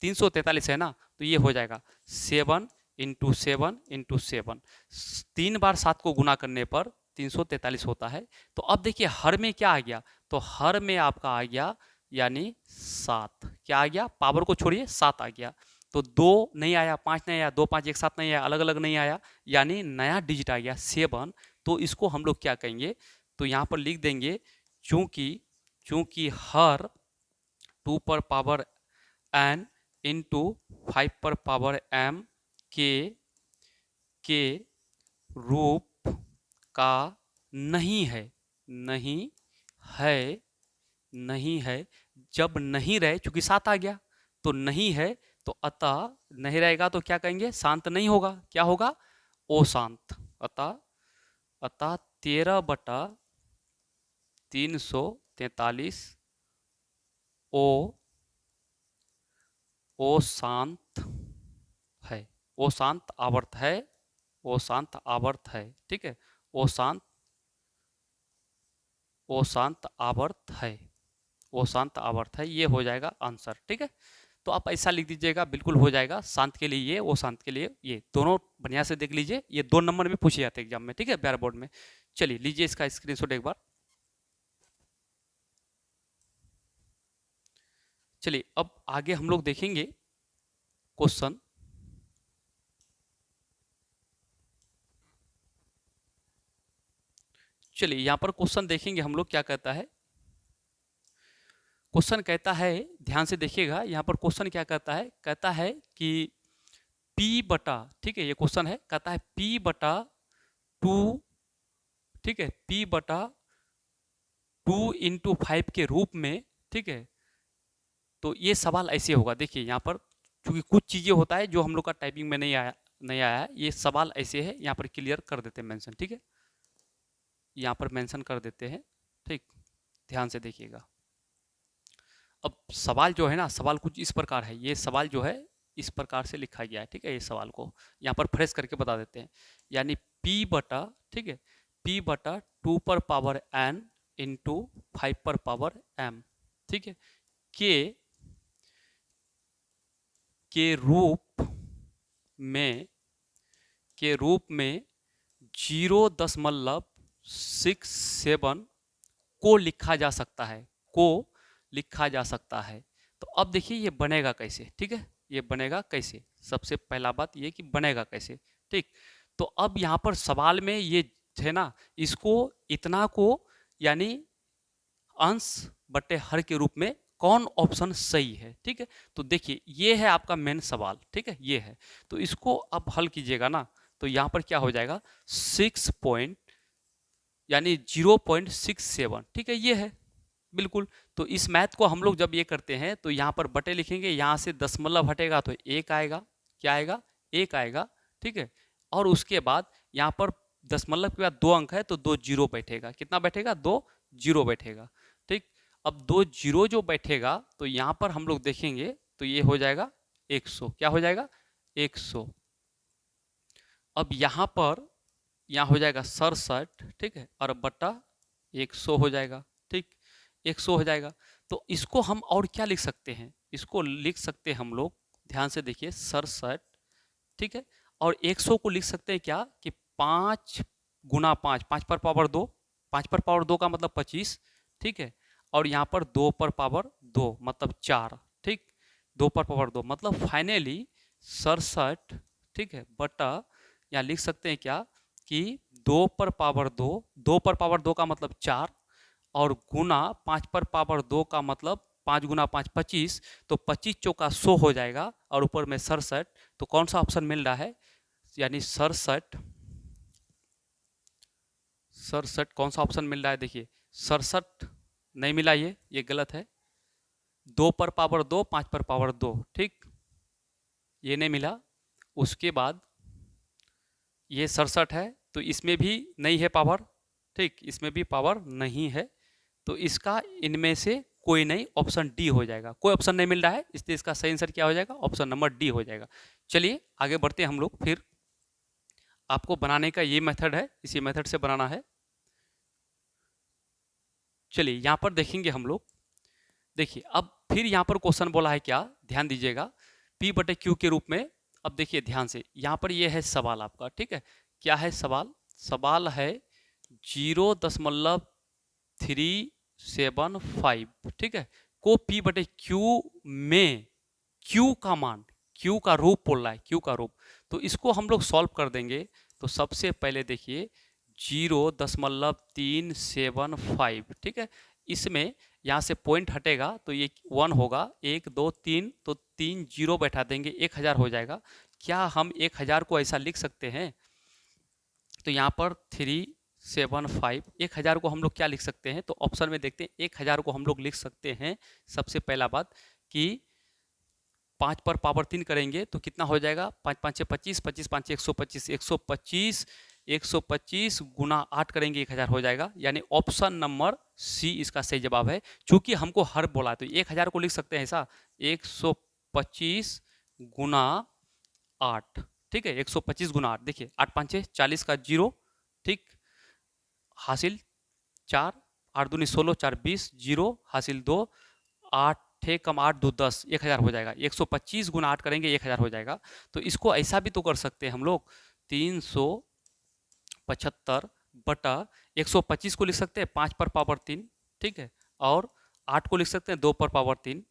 343 है ना, तो ये हो जाएगा 7 × 7 × 7, 3 बार 7 को गुना करने पर 343 होता है। तो अब देखिए हर में क्या आ गया, तो हर में आपका आ गया यानी 7। क्या आ गया, पावर को छोड़िए 7 आ गया। तो 2 नहीं आया, 5 नहीं आया, 2 5 एक साथ नहीं आया, अलग अलग नहीं आया, यानी नया डिजिट आ गया 7। तो इसको हम लोग क्या कहेंगे, तो यहाँ पर लिख देंगे चूंकि हर 2 पर पावर n इंटू 5 पर पावर m के रूप का नहीं है, नहीं है। जब नहीं रहे, चूंकि 7 आ गया तो नहीं है, तो अतः नहीं रहेगा तो क्या कहेंगे, शांत नहीं होगा। क्या होगा, अशांत। अतः 13/343 ओ वो शांत है, वो शांत आवर्त है, वो शांत आवर्त है, ठीक है, वो शांत, वो शांत आवर्त है, वो शांत आवर्त है, ये हो जाएगा आंसर, ठीक है। तो आप ऐसा लिख दीजिएगा, बिल्कुल हो जाएगा। शांत के लिए ये, वो शांत के लिए ये, दोनों बढ़िया से देख लीजिए, ये 2 नंबर में पूछे जाते हैं एग्जाम में, ठीक है, बिहार बोर्ड में। चलिए लीजिए इसका स्क्रीनशॉट एक बार। चलिए अब आगे हम लोग देखेंगे क्वेश्चन। चलिए यहाँ पर क्वेश्चन देखेंगे हम लोग क्या कहता है। क्वेश्चन कहता है, ध्यान से देखिएगा, यहाँ पर क्वेश्चन क्या कहता है कि P बटा, ठीक है, ये क्वेश्चन है, कहता है P बटा 2, ठीक है, P बटा 2 इंटू 5 के रूप में, ठीक है। तो ये सवाल ऐसे होगा, देखिए यहाँ पर क्योंकि कुछ चीज़ें होता है जो हम लोग का टाइपिंग में नहीं आया है, ये सवाल ऐसे है, यहाँ पर क्लियर कर देते हैं मेंशन, ठीक है, यहाँ पर मेंशन कर देते हैं, ठीक, ध्यान से देखिएगा। अब सवाल जो है ना, सवाल कुछ इस प्रकार है, ये सवाल जो है इस प्रकार से लिखा गया है, ठीक है, ये सवाल को यहाँ पर फ्रेश करके बता देते हैं, यानी P बटा, ठीक है, P बटा 2 पर पावर n इंटू 5 पर पावर m, ठीक है, के रूप में 0.67 को लिखा जा सकता है, को लिखा जा सकता है। तो अब देखिए ये बनेगा कैसे, ठीक है, ये बनेगा कैसे, सबसे पहला बात ये कि बनेगा कैसे, ठीक। तो अब यहाँ पर सवाल में ये है ना, इसको इतना को यानी अंश बटे हर के रूप में कौन ऑप्शन सही है, ठीक है। तो देखिए ये है आपका मेन सवाल, ठीक है, ये है, तो इसको आप हल कीजिएगा ना, तो यहाँ पर क्या हो जाएगा 6 पॉइंट यानी 0.67, ठीक है, ये है बिल्कुल। तो इस मैथ को हम लोग जब ये करते हैं तो यहाँ पर बटे लिखेंगे, यहाँ से दशमलव हटेगा तो 1 आएगा, क्या आएगा 1 आएगा, ठीक है, और उसके बाद यहाँ पर दशमलव के बाद 2 अंक है तो 2 जीरो बैठेगा, कितना बैठेगा 2 जीरो बैठेगा, ठीक। अब 2 जीरो जो बैठेगा तो यहाँ पर हम लोग देखेंगे तो ये हो जाएगा 100, क्या हो जाएगा 100। अब यहाँ पर यहाँ हो जाएगा 67, ठीक है, और बटा 100 हो जाएगा, ठीक, 100 हो जाएगा। तो इसको हम और क्या लिख सकते हैं, इसको लिख सकते हैं हम लोग, ध्यान से देखिए 67, ठीक है, और 100 को लिख सकते हैं क्या कि 5 गुना 5, 5 पर पावर 2, 5 पर पावर 2 का मतलब 25, ठीक है, और यहाँ पर 2 पर पावर 2 मतलब 4, ठीक, 2 पर पावर 2 मतलब फाइनली 67, ठीक है, बटा यहाँ लिख सकते हैं क्या कि 2 पर पावर 2, 2 पर पावर 2 का मतलब 4, और गुना 5 पर पावर 2 का मतलब 5 गुना 5 25, तो 25 चौका 100 हो जाएगा, और ऊपर में 67, तो कौन सा ऑप्शन मिल रहा है, यानी 67, कौन सा ऑप्शन मिल रहा है, देखिए 67 नहीं मिला, ये गलत है, 2 पर पावर 2, 5 पर पावर 2, ठीक, ये नहीं मिला। उसके बाद ये 67 है तो इसमें भी नहीं है पावर, ठीक, इसमें भी पावर नहीं है, तो इसका इनमें से कोई नहीं, ऑप्शन डी हो जाएगा, कोई ऑप्शन नहीं मिल रहा है, इसलिए इसका सही आंसर क्या हो जाएगा, ऑप्शन नंबर डी हो जाएगा। चलिए आगे बढ़ते हैं हम लोग, फिर आपको बनाने का ये मेथड है, इसी मेथड से बनाना है। चलिए यहाँ पर देखेंगे हम लोग, देखिए अब फिर यहाँ पर क्वेश्चन बोला है क्या, ध्यान दीजिएगा, P बटे Q के रूप में। अब देखिए ध्यान से, यहाँ पर ये है सवाल आपका, ठीक है, क्या है सवाल, सवाल है 0.375, ठीक है, को P बटे Q में Q का मान, Q का रूप बोल रहा है, Q का रूप, तो इसको हम लोग सॉल्व कर देंगे। तो सबसे पहले देखिए 0.375, ठीक है, इसमें यहाँ से पॉइंट हटेगा तो ये 1 होगा, 1 2 3, तो 3 जीरो बैठा देंगे, 1000 हो जाएगा। क्या हम 1000 को ऐसा लिख सकते हैं, तो यहाँ पर 375, 1000 को हम लोग क्या लिख सकते हैं, तो ऑप्शन में देखते हैं, 1000 को हम लोग लिख सकते हैं, सबसे पहला बात कि 5 पर पावर 3 करेंगे तो कितना हो जाएगा, 5 5 25, 25 5 125, 125, 125 गुना 8 करेंगे 1000 हो जाएगा, यानी ऑप्शन नंबर सी इसका सही जवाब है। चूंकि हमको हर बोला तो 1000 को लिख सकते हैं ऐसा, 100 125 गुना 8, ठीक है, 125 गुना 8, देखिए 8 5 40 का 0, ठीक, हासिल 4, 8 दूनी 16, 4 20, 0 हासिल 2, 8 थे कम 8 2 10, 1000 हो जाएगा। 125 गुना 8 करेंगे 1000 हो जाएगा। तो इसको ऐसा भी तो कर सकते हैं हम लोग, 375 बटा 125 को लिख सकते हैं 5 पर पावर 3, ठीक है, और 8 को लिख सकते हैं 2 पर पावर 3,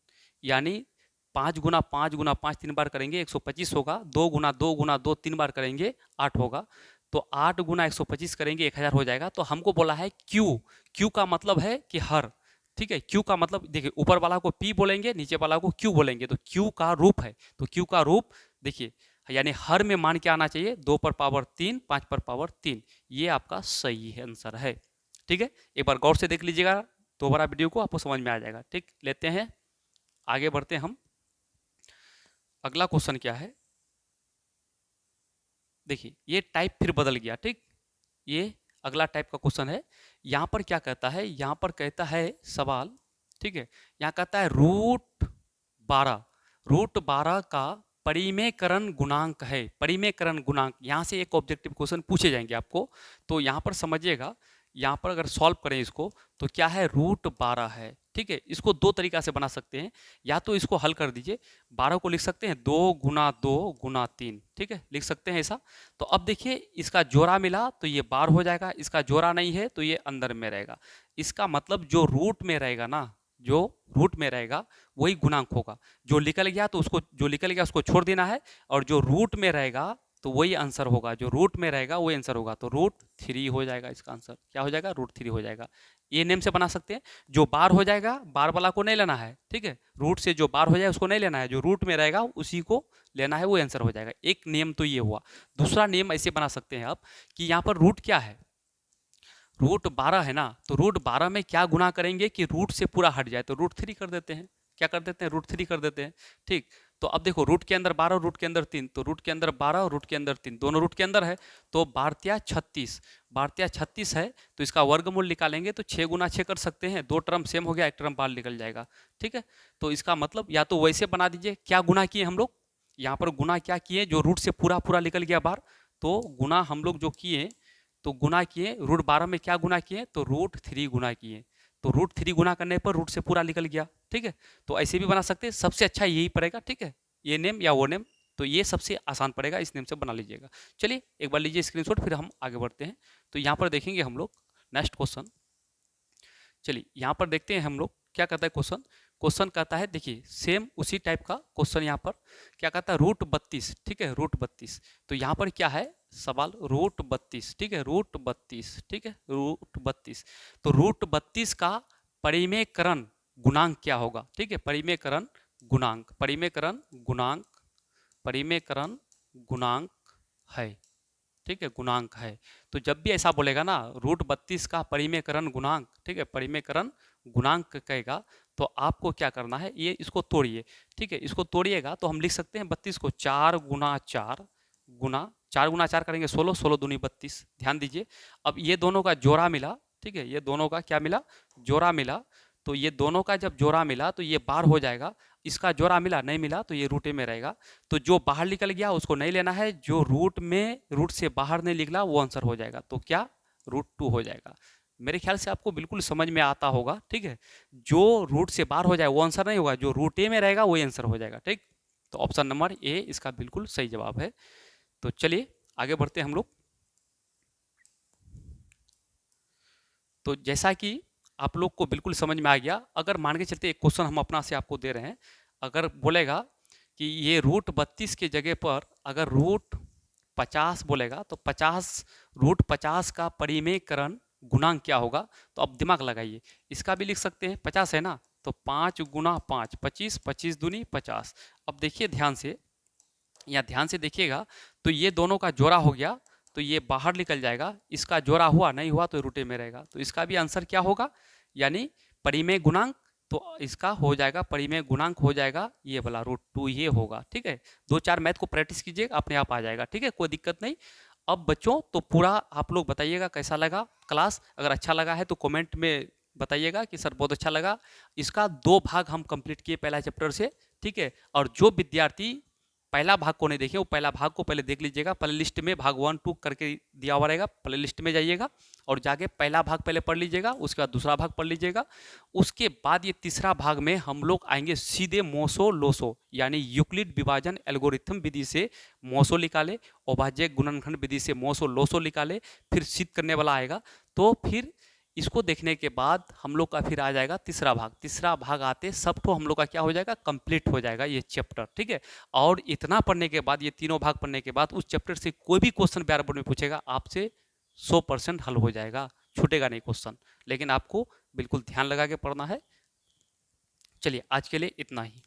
यानी 5 गुना 5 गुना 5 3 बार करेंगे 125 होगा, 2 गुना 2 गुना 2 3 बार करेंगे 8 होगा, तो 8 गुना 125 करेंगे 1000 हो जाएगा। तो हमको बोला है क्यू, क्यू का मतलब है कि हर, ठीक है, क्यू का मतलब देखिए ऊपर वाला को पी बोलेंगे, नीचे वाला को क्यू बोलेंगे, तो क्यू का रूप है, तो क्यू का रूप देखिए, यानी हर में मान क्या आना चाहिए, 2 पर पावर 3, 5 पर पावर 3, ये आपका सही है, आंसर है, ठीक है। एक बार गौर से देख लीजिएगा दोबारा वीडियो को, आपको समझ में आ जाएगा, ठीक। लेते हैं आगे बढ़ते हैं हम। अगला क्वेश्चन क्या है, देखिए ये टाइप फिर बदल गया, ठीक, ये अगला टाइप का क्वेश्चन है। यहाँ पर क्या कहता है, यहाँ पर कहता है सवाल, ठीक है, यहाँ कहता है रूट 12 का परिमेयकरण गुणांक है। परिमेयकरण गुणांक, यहाँ से एक ऑब्जेक्टिव क्वेश्चन पूछे जाएंगे आपको, तो यहाँ पर समझिएगा, यहाँ पर अगर सॉल्व करें इसको तो क्या है, रूट 12 है, ठीक है। इसको दो तरीका से बना सकते हैं, या तो इसको हल कर दीजिए, 12 को लिख सकते हैं 2 गुना 2 गुना 3, ठीक है, लिख सकते हैं ऐसा। तो अब देखिए इसका जोड़ा मिला तो ये बार हो जाएगा, इसका जोड़ा नहीं है तो ये अंदर में रहेगा। इसका मतलब जो रूट में रहेगा ना, जो रूट में रहेगा वही गुणांक होगा, जो निकल गया तो उसको, जो निकल गया उसको छोड़ देना है, और जो रूट में रहेगा तो वही आंसर होगा, जो रूट में रहेगा वही आंसर होगा, तो रूट 3 हो जाएगा इसका आंसर। क्या हो जाएगा, रूट 3 हो जाएगा। ये नेम से बना सकते हैं। जो बार हो जाएगा, बार वाला को नहीं लेना है, ठीक है, रूट से जो बार हो जाए उसको नहीं लेना है, जो रूट में रहेगा उसी को लेना है, वो आंसर हो जाएगा। एक नियम तो ये हुआ। दूसरा नियम ऐसे बना सकते हैं आप कि यहाँ पर रूट क्या है, रूट 12 है ना, तो रूट 12 में क्या गुना करेंगे कि रूट से पूरा हट जाए, तो रूट 3 कर देते हैं। क्या कर देते हैं, रूट 3 कर देते हैं, ठीक। तो अब देखो रूट के अंदर 12 रूट के अंदर 3, तो रूट के अंदर 12 और रूट के अंदर 3, दोनों रूट के अंदर है, तो 12 36, 12 36 है, तो इसका वर्गमूल निकालेंगे तो 6 गुना 6 कर सकते हैं, दो टर्म सेम हो गया, एक टर्म बाहर निकल जाएगा, ठीक है। तो इसका मतलब या तो वैसे बना दीजिए, क्या गुना किए हम लोग, यहाँ पर गुना क्या किए, जो रूट से पूरा पूरा निकल गया बाहर, तो गुना हम लोग जो किए, तो गुना किए, रूट 12 में क्या गुना किए, तो रूट 3 गुना किए, तो रूट 3 गुना करने पर रूट से पूरा निकल गया, ठीक है। तो ऐसे भी बना सकते हैं, सबसे अच्छा यही पड़ेगा, ठीक है, ये नेम या वो नेम, तो ये सबसे आसान पड़ेगा, इस नेम से बना लीजिएगा। चलिए एक बार लीजिए स्क्रीनशॉट, फिर हम आगे बढ़ते हैं। तो यहाँ पर देखेंगे हम लोग नेक्स्ट क्वेश्चन। चलिए यहाँ पर देखते हैं हम लोग क्या कहता है क्वेश्चन। क्वेश्चन कहता है, देखिए सेम उसी टाइप का क्वेश्चन, यहाँ पर क्या कहता है, रूट 32, ठीक है, रूट 32। तो यहाँ पर क्या है सवाल, रूट 32, ठीक है, रूट 32, ठीक है, रूट 32। तो रूट 32 का परिमेयकरण गुणांक क्या होगा, ठीक है, परिमेयकरण गुणांक, परिमेयकरण गुणांक, परिमेयकरण गुणांक है, ठीक है, गुणांक है। तो जब भी ऐसा बोलेगा ना, रूट 32 का परिमेयकरण गुणांक, ठीक है, परिमेयकरण गुणांक कहेगा, तो आपको क्या करना है, ये इसको तोड़िए, ठीक है, इसको तोड़िएगा तो हम लिख सकते हैं 32 को 4 गुना 4 गुना 4 गुना 4 करेंगे 16, 16 दूनी 32। ध्यान दीजिए, अब ये दोनों का जोड़ा मिला, ठीक है, ये दोनों का क्या मिला, जोड़ा मिला, तो ये दोनों का जब जोड़ा मिला तो ये बार हो जाएगा, इसका जोड़ा मिला नहीं मिला तो ये रूटे में रहेगा, तो जो बाहर निकल गया उसको नहीं लेना है, जो रूट में, रूट से बाहर नहीं निकला वो आंसर हो जाएगा, तो क्या, रूट 2 हो जाएगा। मेरे ख्याल से आपको बिल्कुल समझ में आता होगा, ठीक है, जो रूट से बाहर हो जाए वो आंसर नहीं होगा, जो रूट ए में रहेगा वही आंसर हो जाएगा, ठीक। तो ऑप्शन नंबर ए इसका बिल्कुल सही जवाब है। तो चलिए आगे बढ़ते हैं हम लोग। तो जैसा कि आप लोग को बिल्कुल समझ में आ गया, अगर मान के चलते एक क्वेश्चन हम अपना से आपको दे रहे हैं, अगर बोलेगा कि ये रूट 32 के जगह पर अगर रूट 50 बोलेगा, तो 50, रूट 50 का परिमेयकरण गुणांक क्या होगा, तो अब दिमाग लगाइए, इसका भी लिख सकते हैं, 50 है ना, तो 5 गुना 5 25, 25 दूनी 50। अब देखिए ध्यान से, या ध्यान से देखिएगा, तो ये दोनों का जोड़ा हो गया, तो ये बाहर निकल जाएगा, इसका जोड़ा हुआ नहीं हुआ तो रूटे में रहेगा, तो इसका भी आंसर क्या होगा, यानी परिमेय गुणांक, तो इसका हो जाएगा परिमेय गुणांक हो जाएगा ये वाला रूट 2 ये होगा, ठीक है। 2-4 मैथ को प्रैक्टिस कीजिएगा, अपने आप आ जाएगा, ठीक है, कोई दिक्कत नहीं। अब बच्चों तो पूरा आप लोग बताइएगा कैसा लगा क्लास, अगर अच्छा लगा है तो कमेंट में बताइएगा कि सर बहुत अच्छा लगा। इसका 2 भाग हम कंप्लीट किए पहला चैप्टर से, ठीक है। और जो विद्यार्थी पहला भाग को नहीं देखे वो पहला भाग को पहले देख लीजिएगा। प्ले लिस्ट में भाग 1 2 करके दिया हुआ रहेगा, प्ले लिस्ट में जाइएगा और जाके पहला भाग पहले पढ़ लीजिएगा, उसके बाद दूसरा भाग पढ़ लीजिएगा। उसके बाद ये तीसरा भाग में हम लोग आएंगे सीधे मोसो लोसो यानी यूक्लिड विभाजन एल्गोरिथम विधि से मोसो निकाले, अभाज्य गुणनखंड विधि से मोसो लोसो निकाले, फिर सिद्ध करने वाला आएगा। तो फिर इसको देखने के बाद हम लोग का फिर आ जाएगा तीसरा भाग। तीसरा भाग आते सब तो हम लोग का क्या हो जाएगा, कंप्लीट हो जाएगा ये चैप्टर, ठीक है। और इतना पढ़ने के बाद, ये तीनों भाग पढ़ने के बाद, उस चैप्टर से कोई भी क्वेश्चन प्यार बोर्ड में पूछेगा आपसे 100% हल हो जाएगा, छूटेगा नहीं क्वेश्चन। लेकिन आपको बिल्कुल ध्यान लगा के पढ़ना है। चलिए आज के लिए इतना ही।